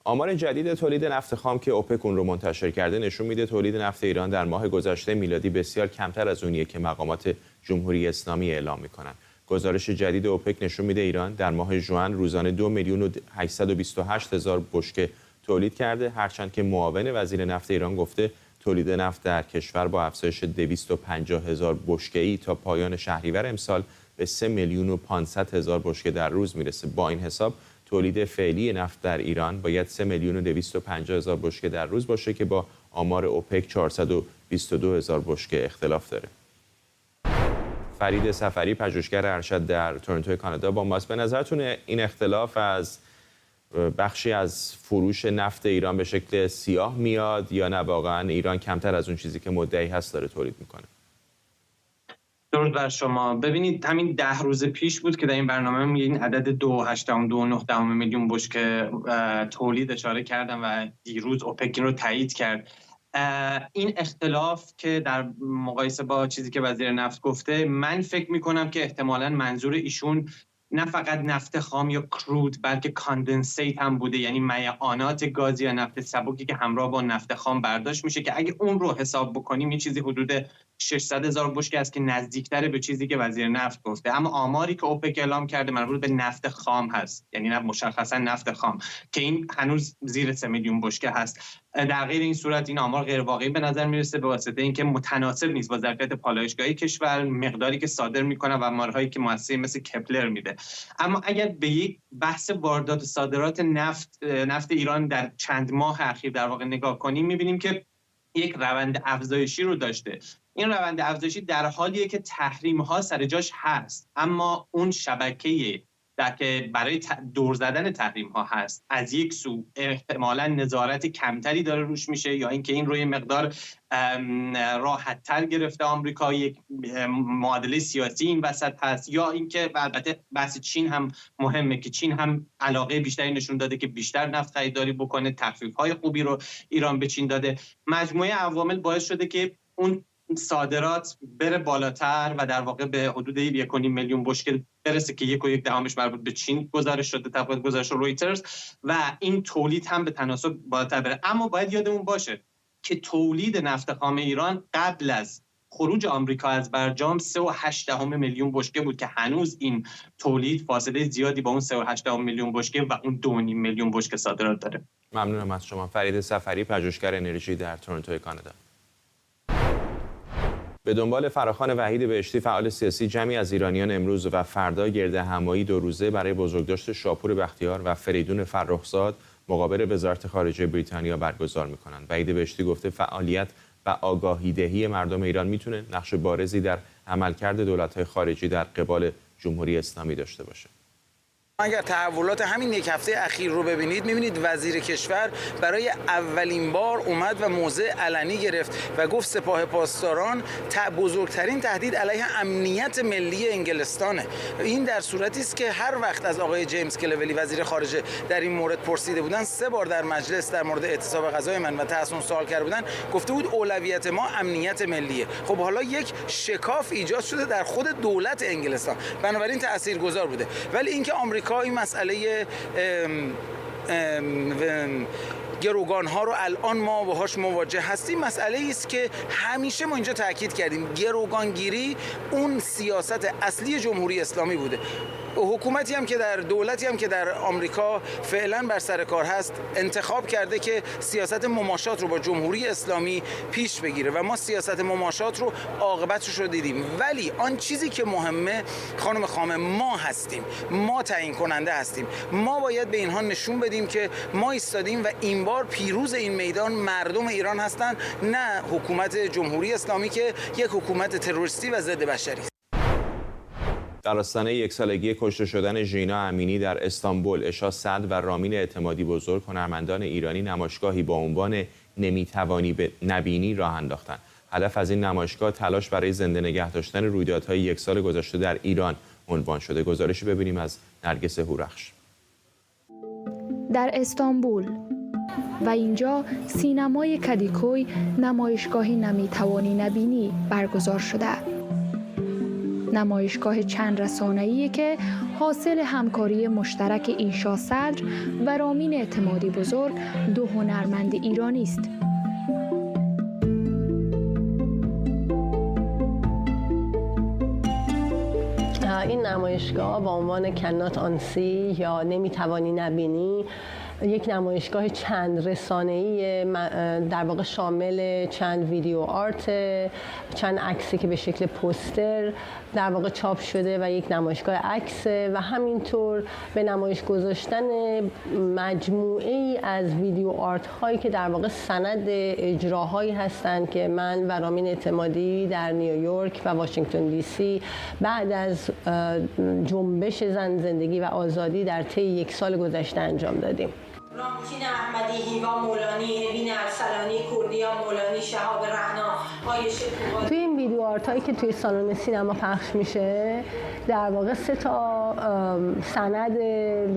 S1: آمار جدید تولید نفت خام که اوپک اون رو منتشر کرده نشون میده تولید نفت ایران در ماه گذشته میلادی بسیار کمتر از اونیه که مقامات جمهوری اسلامی اعلام میکنن. گزارش جدید اوپک نشون میده ایران در ماه ژوئن روزانه 2,828,000 بشکه تولید کرده، هرچند که معاون وزیر نفت ایران گفته تولید نفت در کشور با افزایش 250,000 بشکه‌ای تا پایان شهریور امسال به 3,500,000 بشکه در روز میرسه. با این حساب تولید فعلی نفت در ایران باید 3,250,000 بشکه در روز باشه که با آمار اوپک 422,000 بشکه اختلاف داره. فرید سفری، پژوهشگر ارشد در تورنتو کانادا با ماست. به نظرتون این اختلاف از بخشی از فروش نفت ایران به شکل سیاه میاد یا نه واقعا ایران کمتر از اون چیزی که مدعی هست داره تولید میکنه؟
S11: درود بر شما. ببینید همین 10 روز پیش بود که در این برنامه میگین عدد 2.8 میلیون بشکه تولید اشاره کردم و دیروز اوپک رو تایید کرد. این اختلاف که در مقایسه با چیزی که وزیر نفت گفته، من فکر میکنم که احتمالاً منظور ایشون نه فقط نفت خام یا کرود بلکه کاندنسیت هم بوده، یعنی میعانات گاز یا نفت سبکی که همراه با نفت خام برداشت میشه که اگه اون رو حساب بکنیم یه چیزی حدود 600,000 بشکه است که نزدیکتره به چیزی که وزیر نفت گفته. اما آماری که اوپک اعلام کرده مربوط به نفت خام هست، یعنی مشخصا نفت خام که این هنوز زیر 3 میلیون بشکه هست. در غیر این صورت این آمار غیر واقعی به نظر میرسه به واسطه اینکه متناسب نیست با ظرفیت پالایشگاهی کشور، مقداری که صادر میکنه و آمارهایی که مؤسسه مثل کپلر میده. اما اگر به یک بحث واردات و صادرات نفت ایران در چند ماه اخیر در واقع نگاه کنیم، میبینیم که یک روند افزایشی رو داشته. این روند افزایشی در حالیه که تحریم ها سر جاش هست، اما اون شبکه که برای دور زدن تحریم ها هست از یک سو احتمالاً نظارت کمتری داره روش میشه، یا اینکه این روی مقدار راحت تر گرفته آمریکا، یک معادله سیاسی این وسط هست، یا اینکه البته بحث چین هم مهمه که چین هم علاقه بیشتری نشون داده که بیشتر نفت خریداری بکنه، تخفیف های خوبی رو ایران به چین داده. مجموعه عوامل باعث شده که اون صادرات بره بالاتر و در واقع به حدود 1.5 میلیون بشکه برسه که 1.1 مربوط به چین گزارش شده طبق گزارش رویترز، و این تولید هم به تناسب بالاتر بره. اما باید یادمون باشه که تولید نفت خام ایران قبل از خروج آمریکا از برجام 3.8 میلیون بشکه بود که هنوز این تولید فاصله زیادی با اون 3.8 میلیون بشکه و اون 2.5 میلیون بشکه صادرات داره.
S1: ممنونم از شما. فرید سفری، پژوهشگر انرژی در تورنتو کانادا. به دنبال فراخوان وحید بهشتی، فعال سیاسی، جمعی از ایرانیان امروز و فردا گردهمایی 2 روزه برای بزرگداشت شاپور بختیار و فریدون فرخزاد مقابل وزارت خارجه بریتانیا برگزار می‌کنند. وحید بهشتی گفته فعالیت و آگاهی‌دهی مردم ایران میتونه نقش بارزی در عملکرد دولت‌های خارجی در قبال جمهوری اسلامی داشته باشه.
S12: اگر تحولات همین یک هفته اخیر رو ببینید، می‌بینید وزیر کشور برای اولین بار اومد و موضع علنی گرفت و گفت سپاه پاسداران بزرگترین تهدید علیه امنیت ملی انگلستانه. این در صورتی است که هر وقت از آقای جیمز کلولی وزیر خارجه در این مورد پرسیده بودن، 3 بار در مجلس در مورد اعتصاب غذای من و تحسن سوال کرده بودن، گفته بود اولویت ما امنیت ملیه. خب حالا یک شکاف ایجاد شده در خود دولت انگلستان، بنابراین تاثیرگذار بوده. ولی اینکه آمریکا این مسئله گروگان ها رو الان ما باهاش مواجه هستیم، مسئله است که همیشه ما اینجا تاکید کردیم، گروگانگیری اون سیاست اصلی جمهوری اسلامی بوده. حکومتی هم که دولتی هم که در آمریکا فعلا بر سر کار هست انتخاب کرده که سیاست مماشات رو با جمهوری اسلامی پیش بگیره و ما سیاست مماشات رو عاقبتش رو دیدیم. ولی آن چیزی که مهمه خانم خامه، ما هستیم، ما تعیین کننده هستیم. ما باید به اینها نشون بدیم که ما ایستادیم و این بار پیروز این میدان مردم ایران هستند، نه حکومت جمهوری اسلامی که یک حکومت تروریستی و ضد بشری است.
S1: در آستانه 1 سالگی کشته شدن ژینا امینی در استانبول، اشا سعد و رامین اعتمادی بزرگ، هنرمندان ایرانی نمایشگاهی با عنوان نمیتوانی به نبینی راه انداختند. هدف از این نمایشگاه تلاش برای زنده نگه داشتن رویدادهای 1 سال گذشته در ایران عنوان شده. گزارشی ببینیم از نرگس هورخش.
S13: در استانبول و اینجا سینمای کدیکوی نمایشگاهی نمیتوانی نبینی برگزار شده. نمایشگاه چند رسانه‌ای که حاصل همکاری مشترک ایشا صدر و رامین اعتمادی بزرگ، 2 هنرمند ایرانی است.
S14: این نمایشگاه با عنوان کنات آنسی یا نمیتوانی نبینی یک نمایشگاه چند رسانه‌ای در واقع شامل چند ویدیو آرت، چند عکسی که به شکل پوستر در واقع چاپ شده و یک نمایشگاه عکس و همینطور به نمایش گذاشتن مجموعه‌ای از ویدیو آرت هایی که در واقع سند اجراهایی هستند که من و رامین اعتمادی در نیویورک و واشنگتن دی سی بعد از جنبش زن، زندگی و آزادی در طی 1 سال گذشته انجام دادیم.
S15: رامتین احمدی، هیوا مولانی، اوین ارسلانی، کردیا مولانی، شهاب رعنا، عایشه کوهانی.
S14: توی این ویدیو آرت هایی که توی سالن سینما پخش میشه در واقع 3 تا سند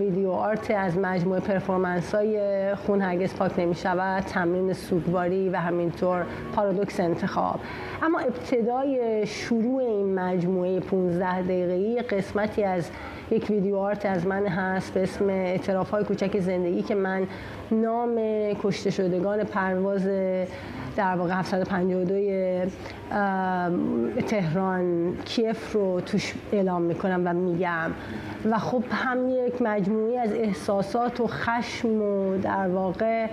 S14: ویدیو آرت از مجموعه پرفورمنس های خون هرگز پاک نمیشود، تمرین سوگواری و همینطور پارادوکس انتخاب. اما ابتدای شروع این مجموعه 15 دقیقه‌ای قسمتی از یک ویدیو آرت از من هست به اسم اعتراف‌های کوچک زندگی که من نام کشته شدگان پرواز در واقع 752 تهران کیف رو توش اعلام میکنم و میگم و خب هم یک مجموعی از احساسات و خشم و در واقع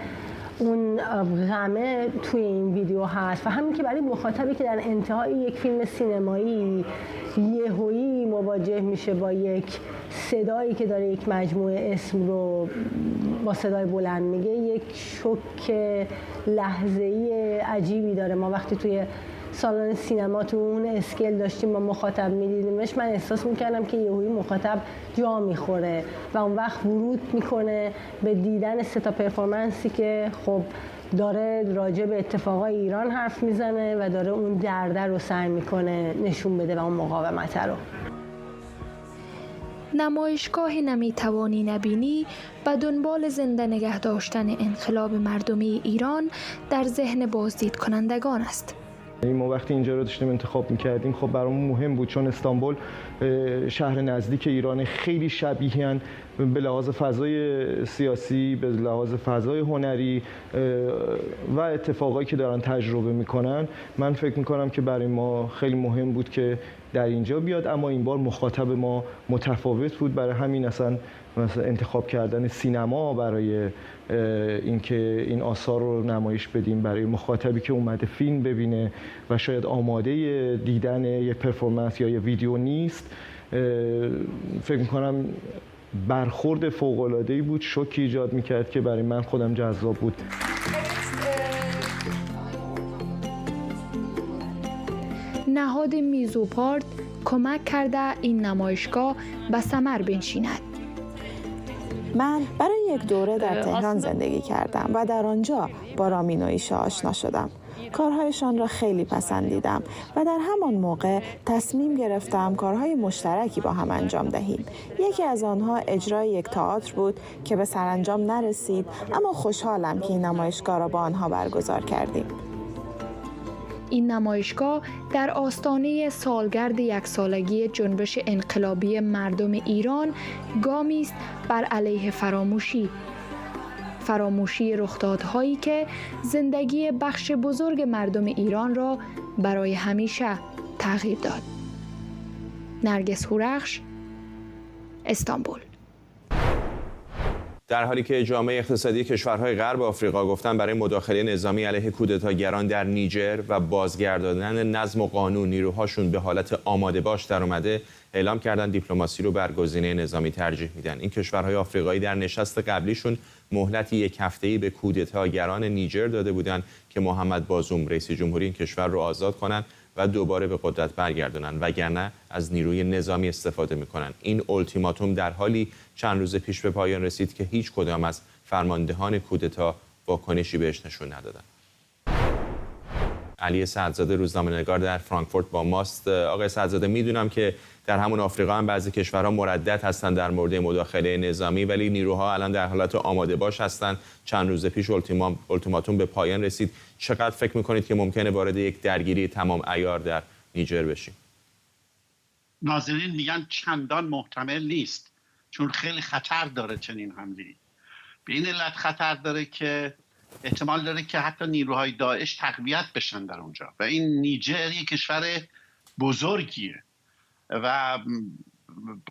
S14: اون غمه توی این ویدیو هست و همین که برای مخاطبی که در انتهای یک فیلم سینمایی یهویی مواجه میشه با یک صدایی که داره یک مجموعه اسم رو با صدای بلند میگه، یک شوک لحظه‌ای عجیبی داره. ما وقتی توی سالن سینما تو اون اسکیل داشتیم با مخاطب میدیدیمش، من احساس میکردم که یهویی مخاطب جا میخوره و اون وقت ورود میکنه به دیدن 3 تا پرفورمنسی که خب داره راجع به اتفاقای ایران حرف میزنه و داره اون درد رو سعی میکنه نشون بده و اون مقاومت رو.
S13: نمایشگاه نمیتوانی نبینی و دنبال زنده نگه داشتن انقلاب مردمی ایران در ذهن بازدید کنندگان است.
S16: ما وقتی اینجا رو داشتیم انتخاب میکردیم خب برامون مهم بود چون استانبول شهر نزدیک ایران، خیلی شبیهن به لحاظ فضای سیاسی، به لحاظ فضای هنری و اتفاقایی که دارن تجربه میکنن. من فکر میکنم که برای ما خیلی مهم بود که در اینجا بیاد، اما این بار مخاطب ما متفاوت بود، برای همین اصلا مثلا انتخاب کردن سینما برای اینکه این آثار رو نمایش بدیم برای مخاطبی که اومده فیلم ببینه و شاید آماده دیدن یه پرفورمنس یا یه ویدیو نیست، فکر میکنم برخورد فوق‌العاده‌ای بود، شوکی ایجاد میکرد که برای من خودم جذاب بود.
S13: نهاد میزوپارت کمک کرده این نمایشگاه به ثمر بنشیند.
S17: من برای یک دوره در تهران زندگی کردم و در آنجا با رامین و ایشا آشنا شدم. کارهایشان را خیلی پسندیدم و در همان موقع تصمیم گرفتم کارهای مشترکی با هم انجام دهیم. یکی از آنها اجرای یک تئاتر بود که به سرانجام نرسید، اما خوشحالم که این نمایشگاه را با آنها برگزار کردیم.
S13: این نمایشگاه در آستانه سالگرد 1 سالگی جنبش انقلابی مردم ایران گامی است بر علیه فراموشی رخدادهایی که زندگی بخش بزرگ مردم ایران را برای همیشه تغییر داد. نرگس هورخش، استانبول.
S1: در حالی که جامعه اقتصادی کشورهای غرب آفریقا گفتن برای مداخله نظامی علیه کودتاگران در نیجر و بازگرداندن نظم و قانون نیروهاشون به حالت آماده باش در اومده، اعلام کردن دیپلماسی رو بر گزینه نظامی ترجیح میدن. این کشورهای آفریقایی در نشست قبلیشون مهلت 1 هفته‌ای به کودتاگران نیجر داده بودند که محمد بازوم رئیس جمهوری این کشور رو آزاد کنن و دوباره به قدرت برگردونن، وگرنه از نیروی نظامی استفاده میکنن. این اولتیماتوم در حالی چند روز پیش به پایان رسید که هیچ کدام از فرماندهان کودتا واکنشی بهش نشون ندادن. علی سعدزاده روزنامه‌نگار در فرانکفورت با ماست. آقای سعدزاده، میدونم که در همون آفریقا هم بعضی کشورها مردد هستن در مورد مداخله نظامی، ولی نیروها الان در حالت آماده باش هستن. چند روز پیش اولتیماتوم به پایان رسید. چقدر فکر میکنید که ممکنه وارد یک درگیری تمام عیار در نیجر بشیم؟
S18: ناظرین میگن چندان محتمل نیست، چون خیلی خطر داره چنین حمله‌ای. به این علت خطر داره که احتمال داره که حتی نیروهای داعش تقویت بشن در اونجا و این نیجر یک کشور بزرگیه و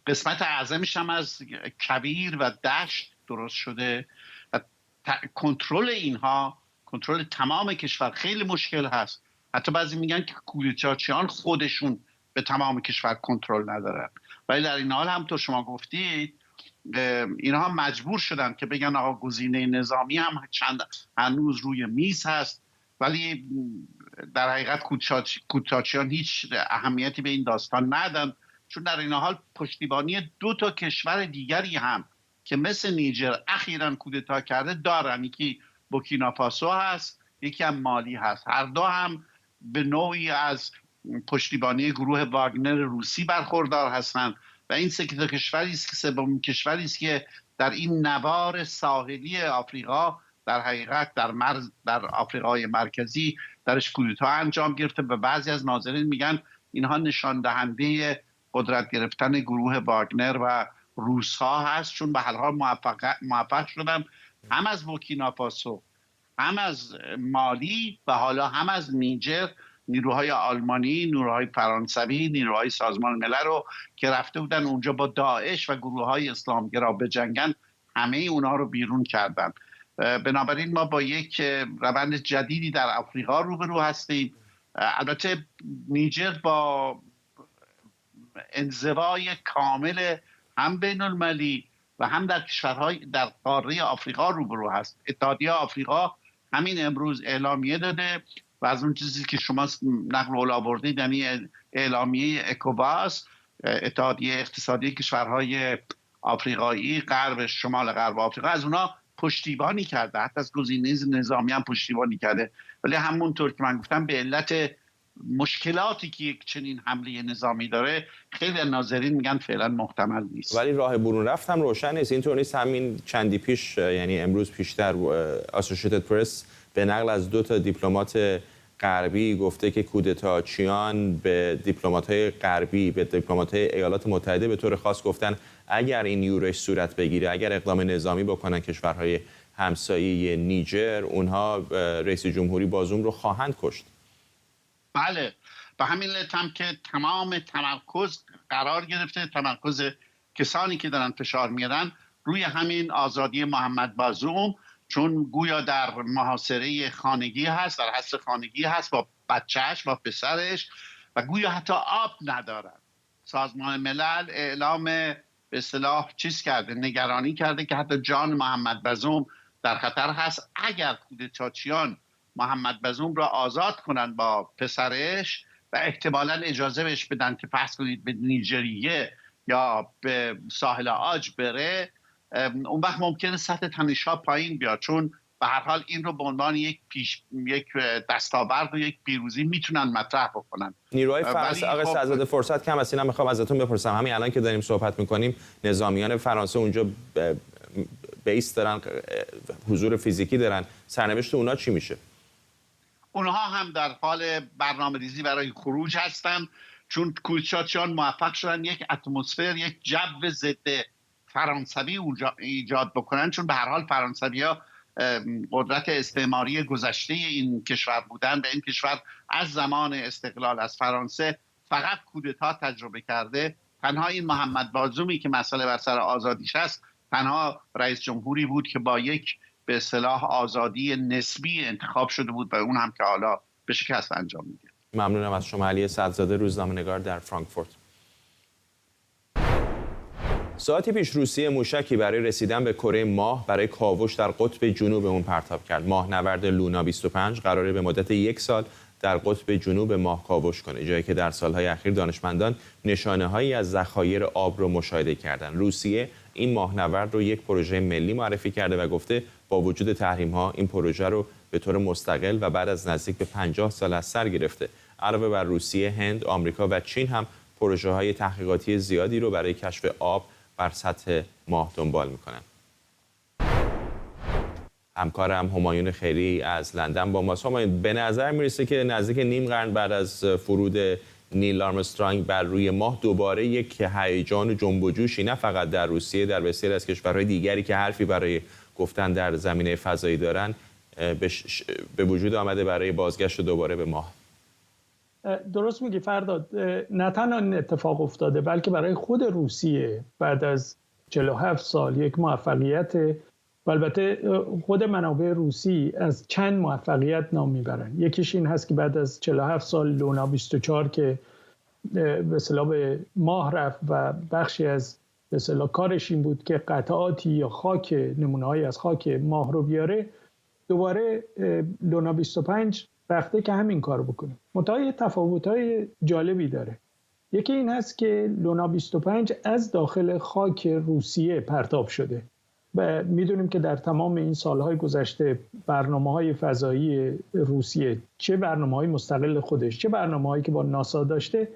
S18: قسمت اعظمش هم از کویر و دشت درست شده و کنترل اینها، کنترل تمام کشور خیلی مشکل هست. حتی بعضی میگن که کودتاچیان خودشون به تمام کشور کنترل ندارن، ولی در این حال همونطور شما گفتید اینها مجبور شدن که بگن آقا گزینه نظامی هم هنوز روی میز هست، ولی در حقیقت کودتاچیان هیچ اهمیتی به این داستان ندادن، چون در این حال پشتیبانی 2 تا کشور دیگری هم که مثل نیجر اخیراً کودتا کرده دارن. یکی بورکینافاسو هست، یکی هم مالی هست. هر دو هم به نوعی از پشتیبانی گروه واگنر روسی برخوردار هستند و این 3 تا کشوری است که سومین کشوری است که در این نوار ساحلی آفریقا در حقیقت در آفریقای مرکزی درش کودتا انجام گرفته و بعضی از ناظرین میگن اینها نشان دهنده قدرت گرفتن گروه واگنر و روس ها هست، چون به هر حال موفق شدن هم از بورکینافاسو، هم از مالی و حالا هم از نیجر نیروهای آلمانی، نیروهای فرانسوی، نیروهای سازمان ملل رو که رفته بودن اونجا با داعش و گروه‌های اسلامگرا بجنگن، همه اونا رو بیرون کردن. بنابراین ما با یک روند جدیدی در آفریقا روبرو هستیم. البته نیجر با انزوای کامل هم بین المللی و هم در کشورهای در قاره آفریقا روبرو هست. اتحادیه آفریقا همین امروز اعلامیه داده و از اون چیزی که شما نقل قول آوردید، یعنی اعلامیه اکوواس، اتحادیه اقتصادی کشورهای آفریقایی غرب شمال غرب آفریقا، از اونا پشتیبانی کرده، حتی از گزینه نظامی هم پشتیبانی کرده، ولی همونطور که من گفتم به علت مشکلاتی که یک چنین حمله نظامی داره خیلی ناظرین میگن فعلا محتمل نیست.
S1: ولی راه برون رفت هم روشن نیست. اینطور نیست همین چندی پیش، یعنی امروز پیشتر اسوسییتد پرس به نقل از 2 تا دیپلمات غربی گفته که کودتاچیان به دیپلمات‌های غربی، به دیپلمات‌های ایالات متحده به طور خاص گفتن اگر این یورش صورت بگیره، اگر اقدام نظامی بکنن کشورهای همسایه نیجر، اونها رئیس جمهوری بازوم رو خواهند کشت.
S18: بله، به همین علت هم که تمام تمرکز قرار گرفته، تمرکز کسانی که دارن فشار میارن روی همین آزادی محمد بازوم، چون گویا در محاصره خانگی هست، در حبس خانگی هست با بچهش، با پسرش، و گویا حتی آب ندارن. سازمان ملل اعلام به اصطلاح چیز کرده، نگرانی کرده که حتی جان محمد بازوم در خطر هست. اگر کودتاچیان محمد بازوم را آزاد کنن با پسرش و احتمالاً اجازه بهش بدن که فرض کنید به نیجریه یا به ساحل عاج بره، اون وقت ممکنه سطح تنش‌ها پایین بیاد، چون به هر حال این رو به عنوان یک دستاورد و یک پیروزی میتونن مطرح بکنن.
S1: نیروهای فرانسه، آقای سعدزاده فرصت کم است، اینم میخوام ازتون بپرسم، همین الان که داریم صحبت میکنیم نظامیان فرانسه اونجا بیس دارن، حضور فیزیکی دارن، سرنوشت اونا چی میشه؟
S18: اونها هم در حال برنامه‌ریزی برای خروج هستن، چون کودتاچیان موفق شدن یک اتمسفر، یک جو ضد فرانسوی ایجاد بکنن، چون به هر حال فرانسوی‌ها قدرت استعماری گذشته این کشور بودن و این کشور از زمان استقلال از فرانسه فقط کودتا تجربه کرده. تنها این محمد بازومی که مسئله بر سر آزادیش هست، تنها رئیس جمهوری بود که با یک به اصطلاح آزادی نسبی انتخاب شده بود و اون هم که حالا به شکست انجام میده.
S1: ممنونم از شما علی سعدزاده، روزنامه‌نگار در فرانکفورت. ساعتی پیش روسیه موشکی برای رسیدن به کره ماه برای کاوش در قطب جنوب اون پرتاب کرد. ماهنورد لونا 25 قراره به مدت 1 سال در قطب جنوب ماه کاوش کنه، جایی که در سالهای اخیر دانشمندان نشانه‌هایی از ذخایر آب رو مشاهده کردند. روسیه این ماهنورد رو یک پروژه ملی معرفی کرده و گفته با وجود تحریم‌ها این پروژه رو به طور مستقل و بعد از نزدیک به 50 سال از سر گرفته. علاوه بر روسیه، هند، آمریکا و چین هم پروژه‌های تحقیقاتی زیادی رو برای کشف آب بر سطح ماه دنبال می‌کنند. همکارم همایون خیری از لندن با ماست. همایون، به نظر میرسه که نزدیک نیم قرن بعد از فرود نیل آرمسترانگ بر روی ماه دوباره یک هیجان و جنب و جوشی نه فقط در روسیه، در بسیاری از کشورهای دیگری که حرفی برای گفتن در زمینه فضایی دارن به وجود آمده برای بازگشت دوباره به ماه.
S4: درست میگی فرداد، نه تنها این اتفاق افتاده بلکه برای خود روسیه بعد از 47 سال یک موفقیت و البته خود منابع روسی از چند موفقیت نام میبرن. یکیش این هست که بعد از 47 سال لونا 24 که به اصطلاح به ماه رفت و بخشی از به اصطلاح کارش این بود که قطعاتی یا خاک، نمونه‌هایی از خاک ماه رو بیاره، دوباره لونا 25 رفته که همین کار بکنه. منتها تفاوت‌های جالبی داره. یکی این هست که لونا 25 از داخل خاک روسیه پرتاب شده و میدونیم که در تمام این سالهای گذشته برنامه‌های فضایی روسیه، چه برنامه‌های مستقل خودش چه برنامه‌هایی که با ناسا داشته،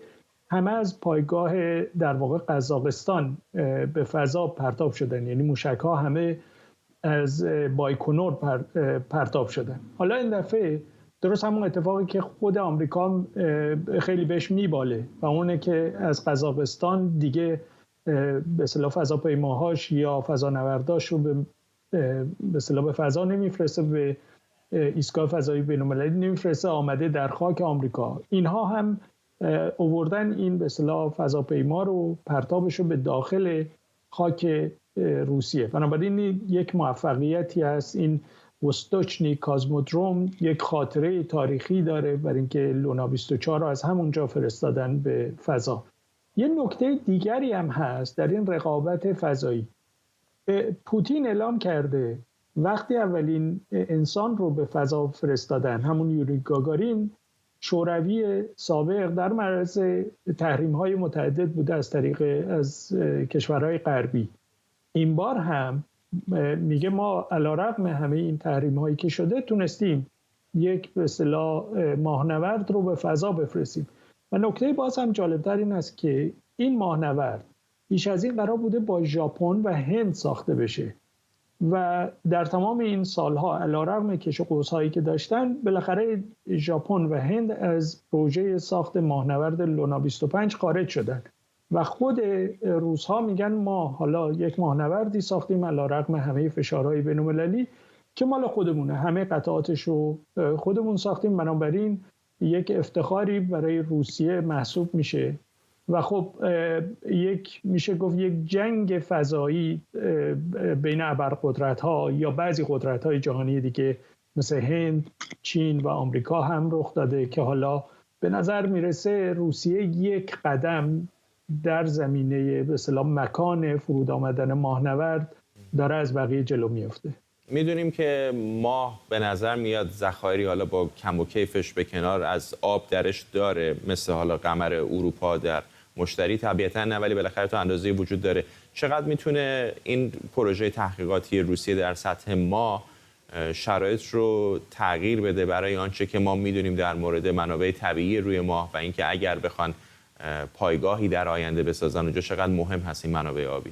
S4: همه از پایگاه در واقع قزاقستان به فضا پرتاب شدن. یعنی موشک‌ها همه از بایکونور پرتاب شدن. حالا این دفعه درست همون اتفاقی که خود آمریکا خیلی بهش میباله و اونه که از قزاقستان دیگه به اصطلاح فضاپیماهاش یا فضانورداش رو به اصطلاح به فضا نمیفرسته، به ایستگاه فضایی بین‌المللی نمیفرسته، آمده در خاک آمریکا. اینها هم آوردن این به اصطلاح فضاپیما رو، پرتابش رو به داخل خاک روسیه. بنابراین یک موفقیتی هست. این وستوچنی کازمودروم یک خاطره تاریخی داره برای اینکه لونا 24 رو از همونجا فرستادن به فضا. یه نکته دیگری هم هست در این رقابت فضایی. پوتین اعلام کرده وقتی اولین انسان رو به فضا فرستادن، همون یوری گاگارین، شوروی سابق در معرض تحریم‌های متعدد بوده از کشورهای غربی. این بار هم میگه ما علیرغم همه این تحریم‌هایی که شده تونستیم یک به اصطلاح ماهنورد رو به فضا بفرستیم. و نکته باز هم جالب‌تر این است که این ماهنورد بیش از این قرار بوده با ژاپن و هند ساخته بشه و در تمام این سالها علیرغم کش و قوس‌هایی که داشتن، بالاخره ژاپن و هند از پروژه ساخت ماهنورد لونا 25 خارج شدن و خود روس‌ها میگن ما حالا یک ماهنوردی ساختیم علیرغم همه فشارهای بین‌المللی که مال خودمونه، همه قطعاتش رو خودمون ساختیم. بنابراین یک افتخاری برای روسیه محسوب میشه و خب میشه گفت یک جنگ فضایی بین ابرقدرت‌ها یا بعضی قدرت‌های جهانی دیگه مثل هند، چین و آمریکا هم رخ داده که حالا به نظر میرسه روسیه یک قدم در زمینه به اصطلاح مکان فرود آمدن ماهنورد داره از بقیه جلو میفته.
S1: میدونیم که ماه به نظر میاد ذخایری حالا با کم و کیفش به کنار از آب درش داره، مثل حالا قمر اروپا در مشتری طبیعتا نه، ولی بالاخره تا اندازه‌ای وجود داره. چقدر میتونه این پروژه تحقیقاتی روسیه در سطح ماه شرایط رو تغییر بده برای آنچه که ما میدونیم در مورد منابع طبیعی روی ماه و اینکه اگر بخوان پایگاهی در آینده بسازن اونجا چقدر مهم هست این منابع آبی؟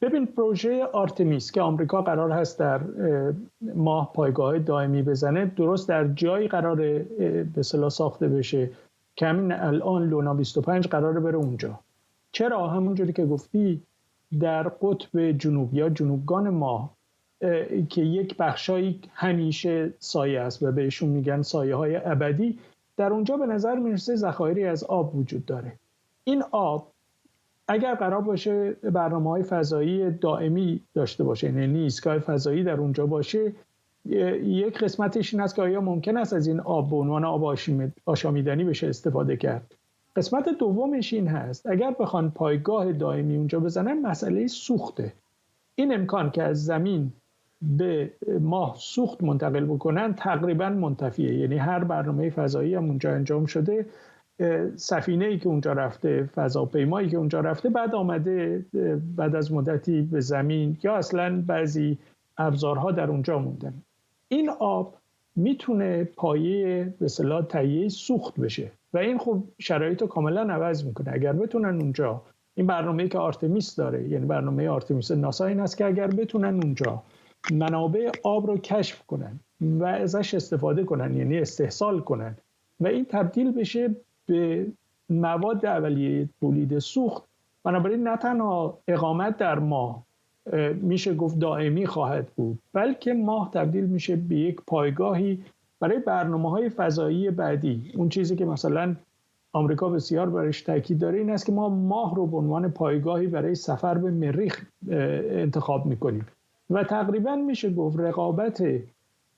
S4: ببین، پروژه آرتمیس که آمریکا قرار هست در ماه پایگاه دائمی بزنه، درست در جایی قرار به اصطلاح ساخته بشه که همین الان لونا 25 قراره بره اونجا. چرا؟ همونجوری که گفتی در قطب جنوب یا جنوبگان ماه که یک بخشایی همیشه سایه است و بهشون میگن سایه های ابدی، در اونجا به نظر میرسه ذخایری از آب وجود داره. این آب اگر قرار باشه برنامه‌های فضایی دائمی داشته باشه، یعنی ایستگاه فضایی در اونجا باشه، یک قسمتش این است که آیا ممکن است از این آب به عنوان آب آشامیدنی بشه استفاده کرد. قسمت دومش این هست اگر بخوان پایگاه دائمی اونجا بزنن، مسئله سوخته. این امکان که از زمین به ماه سوخت منتقل بکنن تقریبا منتفیه. یعنی هر برنامه فضایی هم اونجا انجام شده، سفینه‌ای که اونجا رفته، فضاپیمایی که اونجا رفته، بعد آمده بعد از مدتی به زمین یا اصلاً بعضی ابزارها در اونجا موندن. این آب میتونه پایه به اصطلاح تهیه سوخت بشه و این خب شرایط رو کاملا عوض میکنه. اگر بتونن اونجا، این برنامه‌ای که آرتمیس داره، یعنی برنامه آرتمیس ناسا این است که اگر بتونن اونجا منابع آب رو کشف کنن و ازش استفاده کنن، یعنی استحصال کنن و این تبدیل بشه به مواد اولیه تولید سوخت، بنابراین نه تنها اقامت در ماه میشه گفت دائمی خواهد بود، بلکه ماه تبدیل میشه به یک پایگاهی برای برنامه‌های فضایی بعدی. اون چیزی که مثلا آمریکا بسیار برش تاکید داره این است که ما ماه رو به عنوان پایگاهی برای سفر به مریخ انتخاب میکنیم و تقریبا میشه گفت رقابت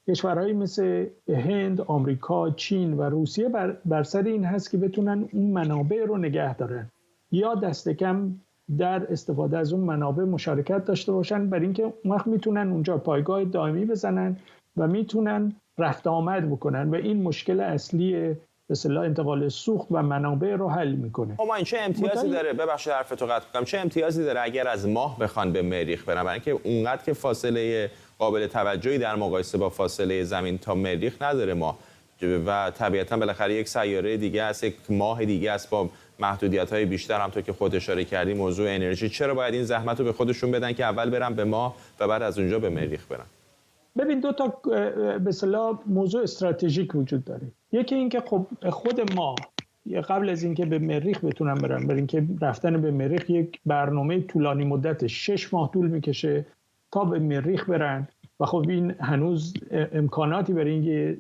S4: کشورهایی مثل هند، آمریکا، چین و روسیه بر سر این هست که بتونن اون منابع رو نگه دارن یا دست کم در استفاده از اون منابع مشارکت داشته باشن، برای اینکه اون وقت میتونن اونجا پایگاه دائمی بزنن و میتونن رفت آمد بکنن و این مشکل اصلی به اصطلاح انتقال سوخت و منابع رو حل میکنه.
S1: اما این چه امتیازی داره؟ ببخشید حرفتو قطع کنم. چه امتیازی داره اگر از ماه بخوان به مریخ برن؟ برای اینکه اونقدر که فاصله قابل توجهی در مقایسه با فاصله زمین تا مریخ نداره ماه و طبیعتا بالاخره یک سیاره دیگه است، یک ماه دیگه است با محدودیت‌های بیشتر. همونطور که خود اشاره کردی موضوع انرژی، چرا باید این زحمت رو به خودشون بدن که اول برن به ماه و بعد از اونجا به مریخ برن؟
S4: ببین دو تا به اصطلاح موضوع استراتژیک وجود داره. یکی این که خب خود ما قبل از اینکه به مریخ بتونن برن، برای اینکه رفتن به مریخ یک برنامه طولانی مدت 6 ماه طول میکشه تا به مریخ برن و خب این هنوز امکاناتی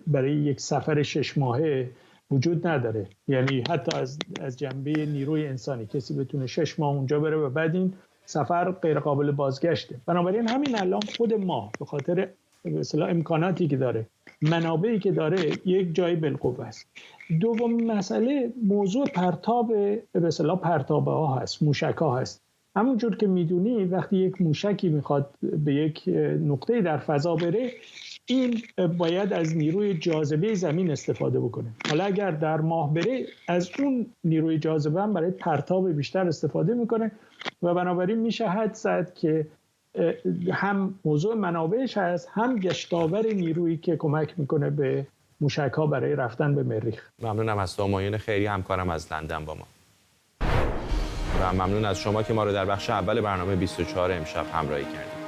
S4: برای یک سفر 6 ماهه وجود نداره. یعنی حتی از جنبه نیروی انسانی کسی بتونه 6 ماه اونجا بره و بعد این سفر غیر قابل بازگشته. بنابراین همین الان خود ما به خاطر به اصطلاح امکاناتی که داره، منابعی که داره، یک جای بالقوه است. دوم مسئله موضوع پرتاب به اصطلاح پرتابه ها هست، موشک ها هست. همونجور که میدونی وقتی یک موشکی میخواد به یک نقطه در فضا بره، این باید از نیروی جاذبه زمین استفاده بکنه. حالا اگر در ماه بره، از اون نیروی جاذبه هم برای پرتاب بیشتر استفاده میکنه و بنابراین میشه حد زد که هم موضوع منابعش هست، هم گشتاور نیرویی که کمک میکنه به موشک‌ها برای رفتن به مریخ.
S1: ممنونم از تو همایون خیری، همکارم از لندن با ما. و ممنون از شما که ما رو در بخش اول برنامه 24 امشب همراهی کردید.